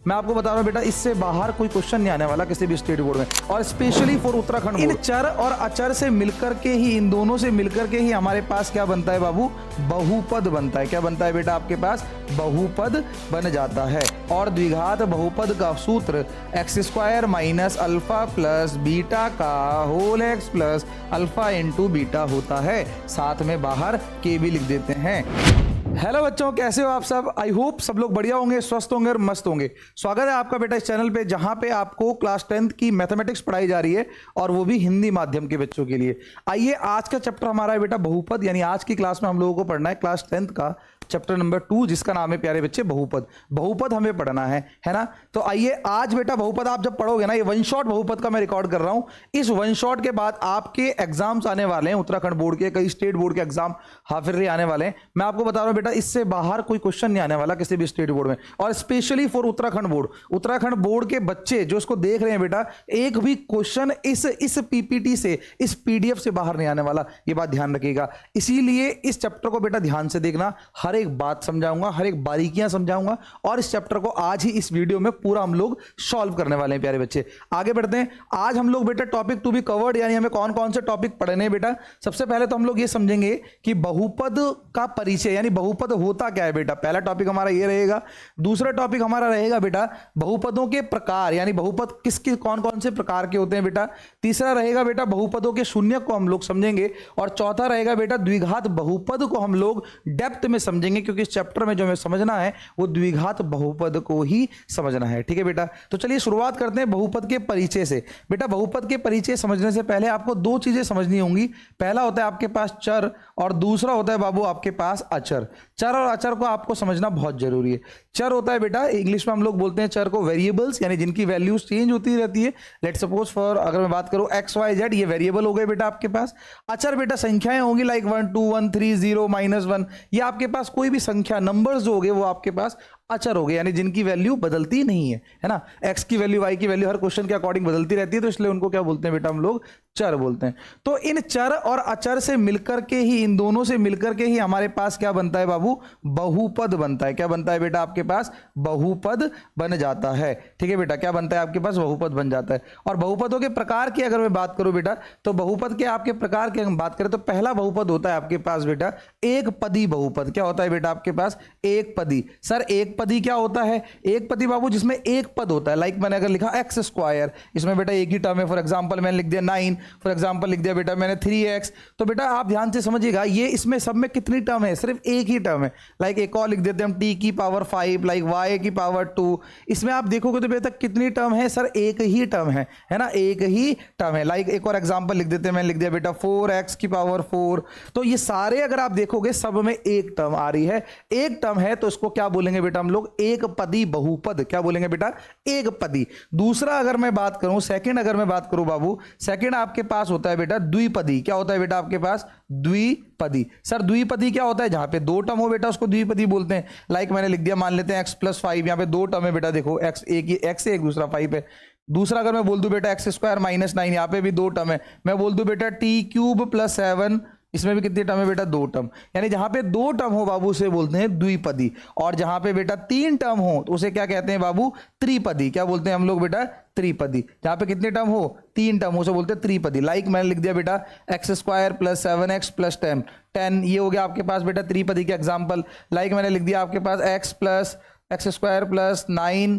मैं आपको बता रहा हूँ बेटा, इससे बाहर कोई क्वेश्चन नहीं आने वाला किसी भी स्टेट बोर्ड में, और स्पेशली फॉर उत्तराखंड। इन चर और अचर से मिलकर के ही, इन दोनों से मिलकर के ही हमारे पास क्या बनता है बाबू, बहुपद बनता है। क्या बनता है बेटा आपके पास, बहुपद बन जाता है। और द्विघात बहुपद का सूत्र x square minus alpha plus beta का whole x plus alpha into beta होता है। साथ में बाहर के भी लिख देते हैं। हेलो बच्चों, कैसे हो आप सब? आई होप सब लोग बढ़िया होंगे, स्वस्थ होंगे और मस्त होंगे। स्वागत है आपका बेटा इस चैनल पे, जहां पे आपको क्लास 10th की मैथमेटिक्स पढ़ाई जा रही है, और वो भी हिंदी माध्यम के बच्चों के लिए। आइए, आज का चैप्टर हमारा है बेटा बहुपद, यानी आज की क्लास में हम लोगों को पढ़ना है क्लास 10th का चैप्टर नंबर 2, जिसका नाम है प्यारे बच्चे बहुपद। बहुपद हमें पढ़ना है ना? तो आइए, आज बेटा बहुपद आप जब पढ़ोगे ना, ये वन शॉट बहुपद का मैं रिकॉर्ड कर रहा हूं। इस वन शॉट के बाद आपके एग्जाम्स आने वाले हैं, उत्तराखंड बोर्ड के, कई स्टेट बोर्ड के एग्जाम हाफ ईयरली आने वाले हैं। मैं आपको बता रहा हूं बेटा, इससे बाहर कोई क्वेश्चन नहीं आने वाला किसी भी स्टेट बोर्ड में, और specially for Uttarakhand board. Uttarakhand board के बच्चे जो इसको देख रहे हैं बेटा, एक भी क्वेश्चन इस पीपीटी से, इस पीडीएफ से बाहर नहीं आने वाला, ये बात ध्यान रखिएगा। इसीलिए इस चैप्टर को बेटा ध्यान से देखना, हर एक बात समझाऊंगा, हर एक बारीकियां समझाऊंगा, और इस चैप्टर को आज ही इस वीडियो में पूरा हम लोग सॉल्व करने वाले हैं प्यारे बच्चे। आगे बढ़ते हैं। आज हम लोग बेटा टॉपिक टू बी कवर्ड, यानी हमें कौन कौन से टॉपिक पढ़ने हैं बेटा। सबसे पहले तो हम लोग ये समझेंगे कि बहुपद का परिचय, यानी बहुपद होता क्या है बेटा। पहला टॉपिक हमारा ये रहेगा। दूसरा टॉपिक हमारा रहेगा बेटा बहुपदों के प्रकार, यानी बहुपद किसके कौन कौन से प्रकार के होते हैं बेटा। तीसरा रहेगा बेटा बहुपदों के शून्य को हम लोग समझेंगे, और चौथा रहेगा बेटा द्विघात बहुपद को हम लोग डेप्थ में समझेंगे, क्योंकि इस चैप्टर में जो हमें समझना है वो द्विघात बहुपद को ही समझना है। ठीक है बेटा, तो चलिए शुरुआत करते हैं बहुपद के परिचय से। बेटा बहुपद के परिचय समझने से पहले आपको दो चीजें समझनी होंगी। पहला होता है आपके पास चर, और दूसरा होता है बाबू आपके पास अचर। चर और अचर को आपको समझना बहुत जरूरी है। चर होता है बेटा, इंग्लिश में हम लोग बोलते हैं चर को वेरिएबल्स, यानी जिनकी वैल्यूज चेंज होती रहती है। लेट सपोज फॉर, अगर मैं बात करूं एक्स वाई जेड, ये वेरिएबल हो गए बेटा आपके पास। अचर बेटा संख्याएं होंगी, लाइक 1 2 1 3 0 -1, ये आपके पास कोई भी संख्या, नंबर्स जो हो गए वो आपके पास अचर हो गए, यानी जिनकी वैल्यू बदलती नहीं है ना। एक्स की वैल्यू, वाई की वैल्यू हर क्वेश्चन के अकॉर्डिंग बदलती रहती है, तो इसलिए उनको क्या बोलते हैं बेटा हम लोग, चर बोलते हैं। तो इन चर और अचर से मिलकर के ही, इन दोनों से मिलकर के ही हमारे पास क्या बनता है बाबू, बहुपद बनता है। क्या बनता है बेटा आपके पास, बहुपद बन जाता है। ठीक है बेटा, क्या बनता है आपके पास, बहुपद बन जाता है। और बहुपदों के प्रकार की अगर मैं बात करूं बेटा, तो बहुपद के आपके प्रकार की हम बात करें तो पहला बहुपद होता है आपके पास बेटा एक पदी बहुपद। क्या होता है बेटा आपके पास, एक पदी। सर एक पदी क्या होता है? एक पदी बाबू जिसमें एक पद होता है, लाइक मैंने अगर लिखा एक्स स्क्वायर, इसमें बेटा एक ही टर्म है। फॉर एग्जांपल मैंने लिख दिया 9, फॉर एग्जांपल लिख दिया बेटा मैंने 3x। तो बेटा आप ध्यान से समझिएगा, ये इसमें सब में कितनी टर्म है, सिर्फ एक ही टर्म है। लाइक एक और लिख देते हैं हम t की पावर 5, लाइक y की पावर 2। इसमें आप देखोगे तो बेटा कितनी टर्म है, सर एक ही टर्म है ना, एक ही टर्म है। लाइक एक और एग्जांपल लिख देते हैं, मैंने लिख दिया बेटा 4x की पावर 4। तो ये सारे अगर आप देखोगे सब में एक टर्म आ रही है, एक टर्म है, तो इसको क्या बोलेंगे बेटा हम लोग, एक पदी बहुपद। क्या बोलेंगे बेटा, एक पदी। दूसरा अगर मैं बात करूं, सेकंड अगर मैं बात करूं बाबू, सेकंड आपके पास होता है बेटा द्विपदी। क्या होता है बेटा आपके पास, द्विपदी। सर द्विपदी क्या होता है, जहां पे दो टर्म हो बेटा उसको द्विपदी बोलते हैं। लाइक मैंने लिख दिया, मान लेते हैं x + 5, यहां पे दो टर्म है बेटा, देखो x एक है, एक दूसरा 5 है। दूसरा अगर मैं बोल दूं बेटा x² - 9, यहां पे भी दो टर्म है। मैं बोल दूं बेटा t³ + 7, इसमें भी कितनी टर्म है बेटा, दो टर्म। यानी जहां पे दो टर्म हो बाबू उसे बोलते हैं द्विपदी, और जहां पे बेटा तीन टर्म हो तो उसे क्या कहते हैं बाबू, त्रिपदी। क्या बोलते हैं हम लोग बेटा, त्रिपदी। जहां पे कितने टर्म हो, तीन टर्म हो, उसे बोलते हैं त्रिपदी। लाइक मैंने लिख दिया बेटा x² + 7x + 10, ये हो गया आपके पास बेटा त्रिपदी के एग्जाम्पल। लाइक मैंने लिख दिया आपके पास x² + 9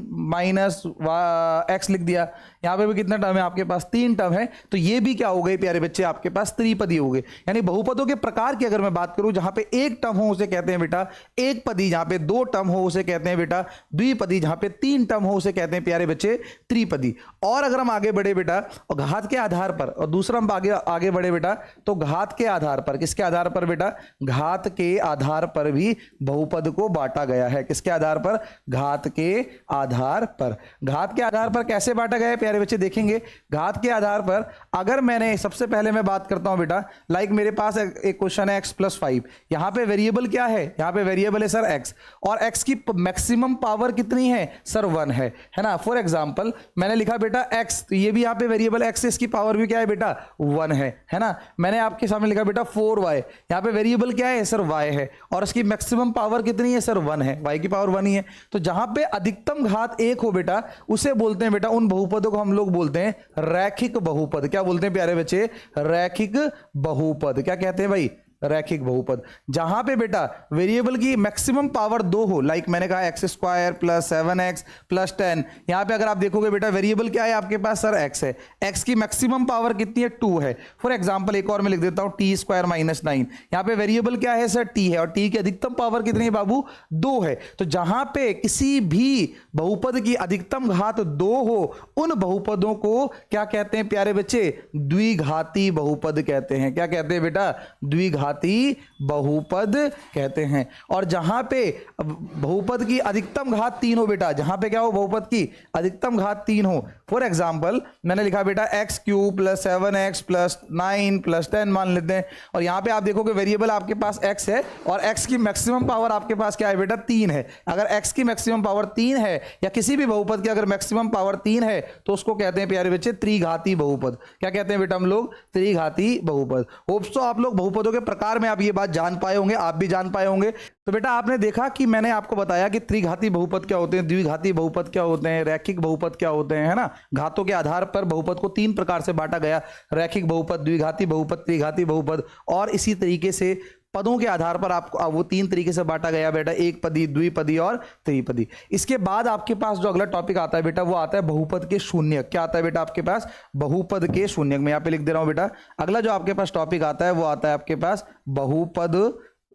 - x लिख दिया, यहां पे भी कितना टर्म है आपके पास, तीन टर्म है। तो ये भी क्या हो गए प्यारे बच्चे, आपके पास त्रिपदी हो गए। यानी बहुपदों के प्रकार की अगर मैं बात करूं, जहां पे एक टर्म हो उसे कहते हैं बेटा एक पदी, जहां पे दो टर्म हो उसे कहते हैं बेटा द्विपदी, जहां पे तीन टर्म हो उसे कहते हैं प्यारे बच्चे त्रिपदी। और अगर हम आगे बढ़े बेटा, और घात के आधार पर, और दूसरा हम आगे बढ़े बेटा, तो घात के आधार पर, किसके आधार पर बेटा, घात के आधार पर भी बहुपद को बांटा गया है। किसके आधार पर, घात के आधार पर। घात के आधार पर कैसे बांटा गया है प्यारे बच्चे, देखेंगे। घात के आधार पर अगर मैंने, सबसे पहले मैं बात करता हूं बेटा, लाइक मेरे पास एक क्वेश्चन है x + 5, यहां पे वेरिएबल क्या है, यहां पे वेरिएबल है सर x, और x की मैक्सिमम पावर कितनी है सर, 1 है ना। फॉर एग्जांपल मैंने लिखा बेटा x, तो ये भी यहां पे वेरिएबल x, इसकी पावर भी क्या है बेटा, 1 है ना। मैंने आपके सामने लिखा बेटा 4y, यहां पे वेरिएबल क्या है सर, y है, और इसकी मैक्सिमम पावर कितनी है सर, 1 है, y की पावर 1 ही है। तो जहां पे अधिकतम घात 1 हो बेटा, उसे बोलते हैं बेटा, उन बहुपदों को हम लोग बोलते हैं रैखिक बहुपद। क्या बोलते हैं प्यारे बच्चे? रैखिक बहुपद। क्या कहते हैं भाई? रैखिक बहुपद। जहां पे बेटा वेरिएबल की मैक्सिमम पावर 2 हो, लाइक मैंने कहा x square plus 7x plus 10, यहां पे अगर आप देखोगे बेटा वेरिएबल क्या है आपके पास? सर x है। x की मैक्सिमम पावर कितनी है? 2 है। फॉर एग्जांपल एक और मैं लिख देता हूं टी स्क्वायर माइनस 9, यहां पे वेरिएबल क्या है सर? t है, और t की अधिकतम पावर कितनी है बाबू? 2 है। तो जहां पे किसी भी बहुपद की अधिकतम घात 2 हो, उन बहुपदों को क्या कहते हैं प्यारे बच्चे? द्विघाती बहुपद कहते हैं। क्या कहते हैं बेटा? द्विघाती बहुपद कहते हैं। और जहां पे बहुपद की अधिकतम घात 3 हो बेटा, जहां पे क्या हो? बहुपद की अधिकतम घात 3 हो। फॉर एग्जांपल मैंने लिखा बेटा x cube plus 7x plus 9 plus 10 मान लेते हैं, और यहां पे आप देखोगे वेरिएबल आपके पास x है, और x की मैक्सिमम पावर आपके पास क्या है बेटा? 3 है। अगर x की मैक्सिमम पावर 3 है, या किसी भी बहुपद की अगर मैक्सिमम पावर 3 है, तो उसको कहते हैं प्यारे बच्चे त्रिघाती बहुपद। क्या कहते हैं बेटा हम लोग? त्रिघाती बहुपद। होप्स तो आप लोग बहुपदों के प्रकार में आप ये बात जान पाए होंगे, आप भी जान पाए होंगे। तो बेटा आपने देखा कि मैंने आपको बताया कि त्रिघाती बहुपद क्या होते हैं, द्विघाती बहुपद क्या होते हैं, रैखिक बहुपद क्या होते हैं, है ना। घातों के आधार पर बहुपद को 3 प्रकार से बांटा गया, रैखिक बहुपद, द्विघाती बहुपद, त्रिघाती बहुपद, और इसी तरीके से पदों के आधार पर आपको वो 3 तरीके से बांटा गया बेटा, एक पदी, द्विपदी और त्रिपदी। इसके बाद आपके पास जो अगला टॉपिक आता है बेटा, वो आता है बहुपद के शून्यक। क्या आता है बेटा आपके पास? बहुपद के शून्यक। मैं यहाँ पे लिख दे रहा हूं बेटा, अगला जो आपके पास टॉपिक आता है वो आता है आपके पास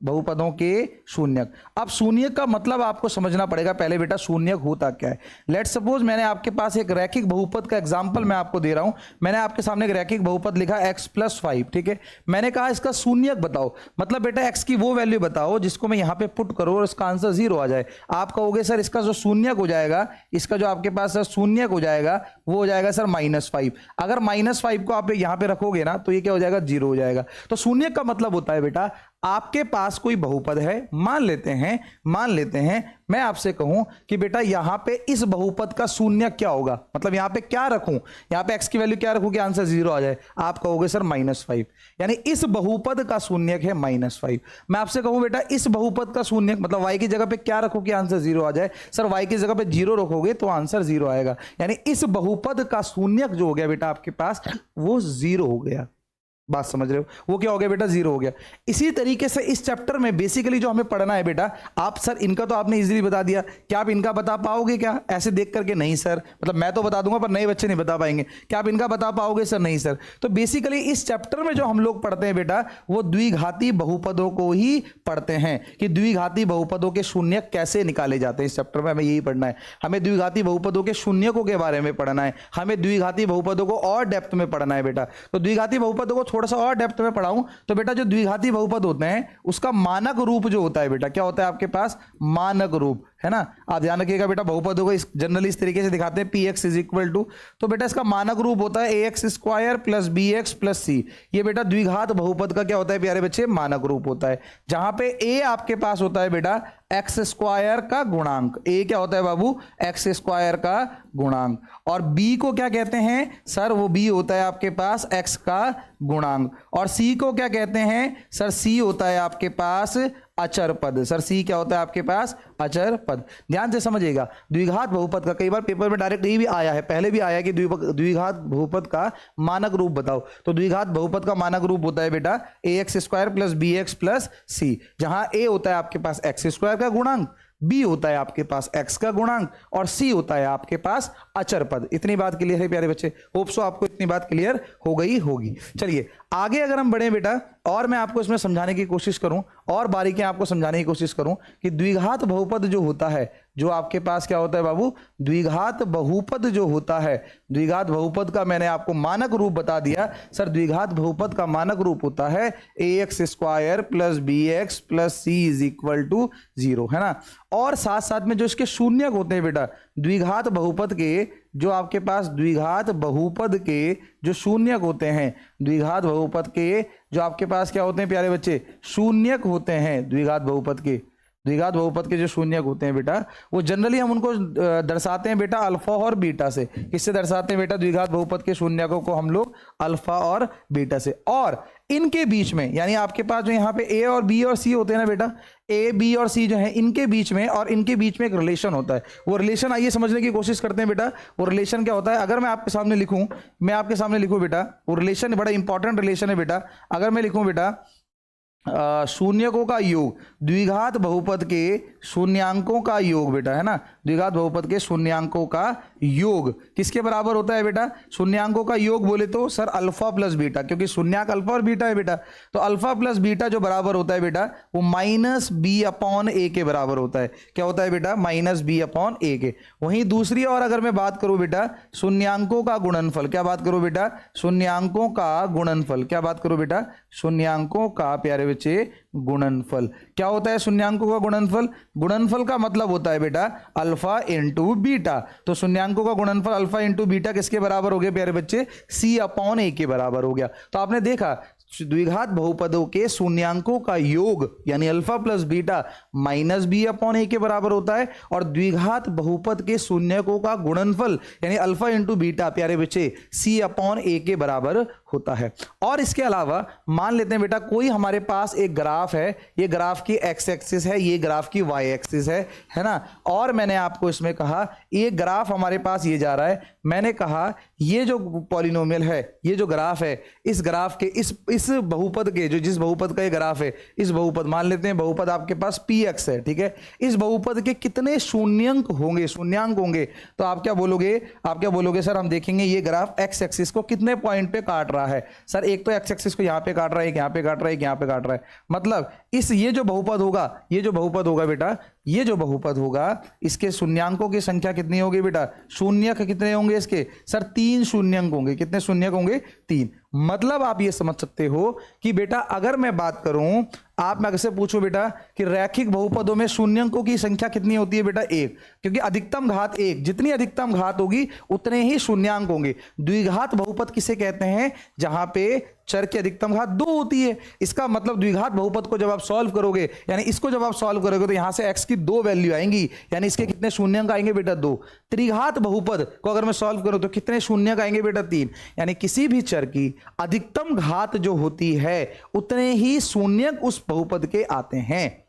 बहुपदों के शून्यक। अब शून्यक का मतलब आपको समझना पड़ेगा पहले बेटा, शून्यक होता क्या है। लेट्स सपोज मैंने आपके पास एक रैखिक बहुपद का एग्जांपल मैं आपको दे रहा हूं। मैंने आपके सामने एक रैखिक बहुपद लिखा x प्लस 5, ठीक है। मैंने कहा इसका शून्यक बताओ, मतलब बेटा x की वो वैल्यू बताओ जिसको मैं यहां पे पुट करूं और इसका आंसर 0 आ जाए। आप कहोगे सर इसका जो शून्यक हो जाएगा, इसका जो आपके पास शून्यक हो जाएगा वो हो जाएगा सर -5। अगर -5 को आप यहां पे रखोगे ना, तो ये क्या हो जाएगा? 0 हो जाएगा। तो शून्यक का मतलब होता है बेटा, आपके पास कोई बहुपद है, मान लेते हैं मैं आपसे कहूं कि बेटा यहां पे इस बहुपद का शून्यक क्या होगा, मतलब यहां पे क्या रखूं, यहां पे x की वैल्यू क्या रखूं कि आंसर 0 आ जाए। आप कहोगे सर -5, यानी इस बहुपद का शून्यक है -5। मैं आपसे कहूं बेटा इस बहुपद का शून्यक, मतलब y की जगह पे क्या रखो कि आंसर 0 आ जाए। सर y की जगह पे 0 रखोगे तो आंसर 0 आएगा, यानी इस बहुपद का शून्यक जो हो गया बेटा आपके पास, वो 0 हो गया। बात समझ रहे हो? वो क्या हो गया बेटा? 0 हो गया। इसी तरीके से इस चैप्टर में बेसिकली जो हमें पढ़ना है बेटा, आप सर इनका तो आपने इजीली बता दिया, क्या आप इनका बता पाओगे क्या ऐसे देख करके? नहीं सर, मतलब मैं तो बता दूंगा पर नए बच्चे नहीं बता पाएंगे। क्या आप इनका बता पाओगे सर? नहीं सर। तो बेसिकली इस चैप्टर में जो हम लोग पढ़ते हैं बेटा, वो द्विघाती बहुपदों को ही पढ़ते हैं कि द्विघाती बहुपदों के शून्यक कैसे निकाले जाते हैं। इस चैप्टर में हमें यही पढ़ना है, हमें द्विघाती बहुपदों के शून्यकों के बारे में पढ़ना है, हमें द्विघाती बहुपदों को और डेप्थ में पढ़ना है बेटा। तो द्विघाती बहुपदों को थोड़ा सा और डेप्थ में पढ़ाऊं तो बेटा जो द्विघाती बहुपद होते हैं उसका मानक रूप जो होता है बेटा, क्या होता है आपके पास? मानक रूप, है ना। आप ध्यान रखिएगा बेटा, बहुपदों को जनरली इस तरीके से दिखाते हैं px इज इक्वल टू, तो बेटा इसका मानक रूप होता है ax square plus bx plus c। ये बेटा द्विघात बहुपद का क्या होता है प्यारे बच्चे? मानक रूप होता है, जहां पे a आपके पास होता है बेटा एक्स स्क्वायर का गुणांक। a क्या होता है बाबू? एक्स स्क्वायर का गुणांक। और b को क्या कहते हैं सर? वो b होता है आपके पास x का गुणांक। और c को क्या कहते हैं सर? c होता है आपके पास अचर पद। सर c क्या होता है आपके पास? अचर पद। ध्यान से समझिएगा, द्विघात बहुपद का कई बार पेपर में डायरेक्ट ये भी आया है, पहले भी आया है कि द्विघात बहुपद का मानक रूप बताओ। तो द्विघात बहुपद का मानक रूप होता है बेटा ax square plus bx plus c, जहां a होता है आपके पास एक्स स्क्वायर का गुणांक, b होता है आपके पास x का गुणांक, और c होता है आपके पास अचर पद। इतनी बात क्लियर है प्यारे बच्चे? होप सो आपको इतनी बात क्लियर हो गई होगी। चलिए आगे अगर हम बढ़े बेटा, और मैं आपको इसमें समझाने की कोशिश करूं और बारीकियां आपको समझाने की कोशिश करूं कि द्विघात बहुपद जो होता है, जो आपके पास क्या होता है बाबू? द्विघात बहुपद जो होता है, द्विघात बहुपद का मैंने आपको मानक रूप बता दिया। सर द्विघात बहुपद का मानक रूप होता है ax square plus bx plus c is equal to 0, है ना। और साथ साथ में जो इसके शून्यक होते हैं बेटा, द्विघात बहुपद के जो आपके पास द्विघात बहुपद के जो शून्यक होते हैं, द्विघात बहुपद के जो आपके पास क्या होते हैं प्यारे बच्चे? शून्यक होते हैं द्विघात बहुपद के। द्विघात बहुपद के जो शून्यक होते हैं बेटा, वो जनरली हम उनको दर्शाते हैं बेटा अल्फा और बीटा से। किससे दर्शाते हैं बेटा द्विघात बहुपद के शून्यकों को हम लोग? अल्फा और बीटा से। और इनके बीच में, यानी आपके पास जो यहाँ पे ए और बी और सी होते हैं ना बेटा, ए बी और सी जो है इनके बीच में, और इनके बीच में एक रिलेशन होता है। वो रिलेशन आइए समझने की कोशिश करते हैं बेटा। वो रिलेशन क्या होता है? अगर मैं आपके सामने लिखूं, मैं आपके सामने लिखूं बेटा, वो रिलेशन बड़ा इंपॉर्टेंट रिलेशन है बेटा। अगर मैं लिखूं बेटा शून्यकों का योग, द्विघात बहुपद के शून्यांकों का योग बेटा, है ना, द्विघात बहुपद के शून्यांकों का योग किसके बराबर होता है बेटा? शून्यांकों का योग बोले तो सर अल्फा प्लस बीटा, क्योंकि शून्यांक अल्फा और बीटा है बेटा। तो अल्फा प्लस बीटा जो बराबर होता है बेटा, वो माइनस बी अपॉन ए के बराबर होता है। क्या होता है बेटा? माइनस बी अपॉन ए के। वहीं दूसरी और अगर मैं बात करूं बेटा शून्यांकों का गुणनफल, क्या बात करूं बेटा? शून्यांकों का गुणनफल। क्या बात करूं बेटा? शून्यांकों का, प्यारे बच्चे, गुणनफल। क्या होता है शून्यांकों का गुणनफल? गुणनफल का मतलब होता है बेटा अल्फा इंटू बीटा। तो शून्यांकों का गुणनफल अल्फा इंटू बीटा किसके बराबर हो गया प्यारे बच्चे? सी अपॉन ए के बराबर हो गया। तो आपने देखा द्विघात बहुपदों के शून्यांकों का योग यानी alpha plus beta minus B upon a के बराबर होता है, और द्विघात बहुपद के शून्यकों का गुणनफल यानी अल्फा इंटू बीटा प्यारे बच्चे सी अपॉन ए के बराबर होता है। और इसके अलावा मान लेते हैं बेटा कोई हमारे पास एक ग्राफ है, ये ग्राफ की एक्स एक्सिस है, ये ग्राफ की वाई एक्सिस है ना। और मैंने आपको इसमें कहा ये ग्राफ हमारे पास ये जा रहा है, मैंने कहा ये जो पॉलिनोमियल है, ये जो ग्राफ है, इस ग्राफ के इस बहुपद के, जो जिस बहुपद का ये ग्राफ है, इस बहुपद, मान लेते हैं बहुपद आपके पास पी एक्स है, ठीक है। इस बहुपद के कितने शून्यंक होंगे? तो आप क्या बोलोगे? सर हम देखेंगे ये ग्राफ एक्स एक्सिस को कितने पॉइंट पे काट रहा है। सर एक तो एक्स एक्सिस को यहाँ पे काट रहा है, यहाँ पे काट रहा है, यहाँ पे काट रहा है। मतलब ये जो बहुपद होगा बेटा, ये जो बहुपद होगा इसके शून्यांकों की संख्या कितनी होगी बेटा? शून्यक कितने होंगे इसके? सर 3 शून्यंक होंगे। कितने शून्यक होंगे? 3। मतलब आप ये समझ सकते हो कि बेटा अगर मैं बात करूं, आप मैं से पूछो बेटा कि रैखिक बहुपदों में शून्यंकों की संख्या कितनी होती है बेटा? 1, क्योंकि अधिकतम घात 1, जितनी अधिकतम घात होगी उतने ही शून्यांक होंगे। द्विघात बहुपद किसे कहते हैं? जहां पे चर की अधिकतम घात 2 होती है। इसका मतलब द्विघात बहुपद को जब आप सॉल्व करोगे, यानी इसको जब आप सॉल्व करोगे तो यहां से x की 2 वैल्यू आएंगी, यानी इसके कितने शून्यंक आएंगे बेटा? 2। त्रिघात बहुपद को अगर मैं सॉल्व करूं तो कितने शून्यंक आएंगे बेटा? 3। यानी किसी भी चर की अधिकतम घात जो होती है उतने ही शून्यंक उस बहुपद के आते हैं।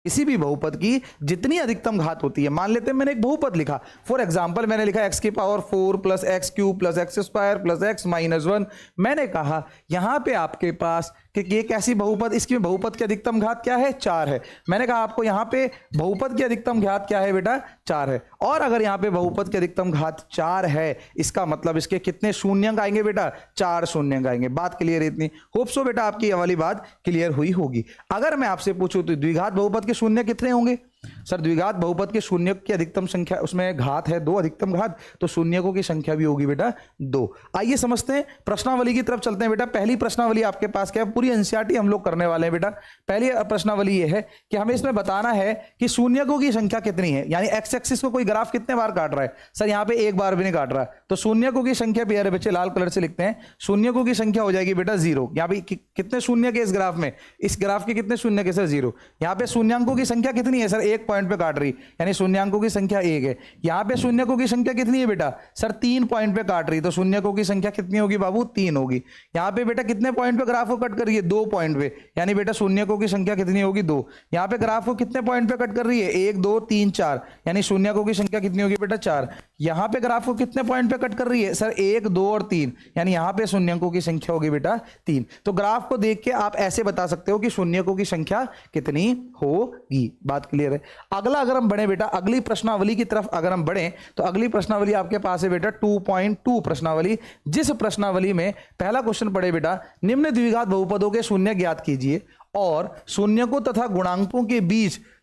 किसी भी बहुपद की जितनी अधिकतम घात होती है, मान लेते हैं मैंने एक बहुपद लिखा, फॉर एग्जांपल मैंने लिखा x की power 4 plus x cube plus x square plus x minus 1। मैंने कहा यहां पे आपके पास कि ये कैसी बहुपद, इसकी बहुपद की अधिकतम घात क्या है? 4 है। मैंने कहा आपको यहां पे बहुपद की अधिकतम घात क्या है बेटा? 4 है। और अगर यहां पे बहुपद की अधिकतम घात 4 है, इसका मतलब इसके कितने शून्यंक आएंगे बेटा? 4 शून्यंक आएंगे। बात क्लियर है इतनी? होप सो बेटा आपकी ये वाली बात क्लियर हुई होगी। अगर मैं आपसे पूछूं तो द्विघात बहुपद के शून्य कितने होंगे? सर द्विघात बहुपद के शून्यक की अधिकतम संख्या, उसमें घात है 2, अधिकतम घात, तो शून्यकों की संख्या भी होगी बेटा 2। आइए समझते हैं, प्रश्नावली की तरफ चलते हैं बेटा। पहली प्रश्नावली आपके पास क्या है? पूरी एनसीईआरटी हम लोग करने वाले हैं बेटा। पहली प्रश्नावली ये है कि हमें इसमें बताना है कि शून्यकों की संख्या कितनी है, यानी एक्स एक्सिस को कोई ग्राफ कितने बार काट रहा है। सर यहाँ पे एक बार भी नहीं काट रहा है, तो शून्यकों की संख्या प्यारे बच्चे लाल कलर से लिखते हैं, शून्यकों की संख्या हो जाएगी बेटा 0। यहाँ पे कितने शून्य के इस ग्राफ में? इस ग्राफ के कितने शून्य के? सर 0। यहाँ पे शून्यांकों की संख्या कितनी है? सर 1 पॉइंट पे काट रही, यानी शून्यांकों की संख्या 1 है। यहां पे शून्यकों की संख्या कितनी है बेटा? सर 3 पॉइंट पे काट रही, तो शून्यकों की संख्या कितनी होगी बाबू? 3 होगी। यहां पे बेटा कितने पॉइंट पे ग्राफ को कट कर रही है? 2 पॉइंट पे, यानी बेटा शून्यकों की संख्या कितनी होगी? 2। यहां पे ग्राफ को कितने पॉइंट पे कट कर रही है? 1 2 3 4, यानी शून्यकों की संख्या कितनी होगी बेटा? 4। यहां पे ग्राफ को कितने पॉइंट पे कट कर रही है? सर 1 2 और 3, यानी यहां पे शून्यकों की संख्या होगी बेटा 3। तो ग्राफ को देख के आप ऐसे बता सकते हो कि शून्यकों की संख्या कितनी होगी। बात क्लियर है? अगला अगर हम बढ़े बेटा, अगली प्रश्नावली की तरफ अगर हम बढ़े तो अगली प्रश्नावली आपके पास है बेटा 2.2 प्रश्नावली, जिस प्रश्नावली में पहला क्वेश्चन पढ़े बेटा, निम्न द्विघात बहुपदों के शून्य ज्ञात कीजिए और शून्यकों तथा गुणांकों के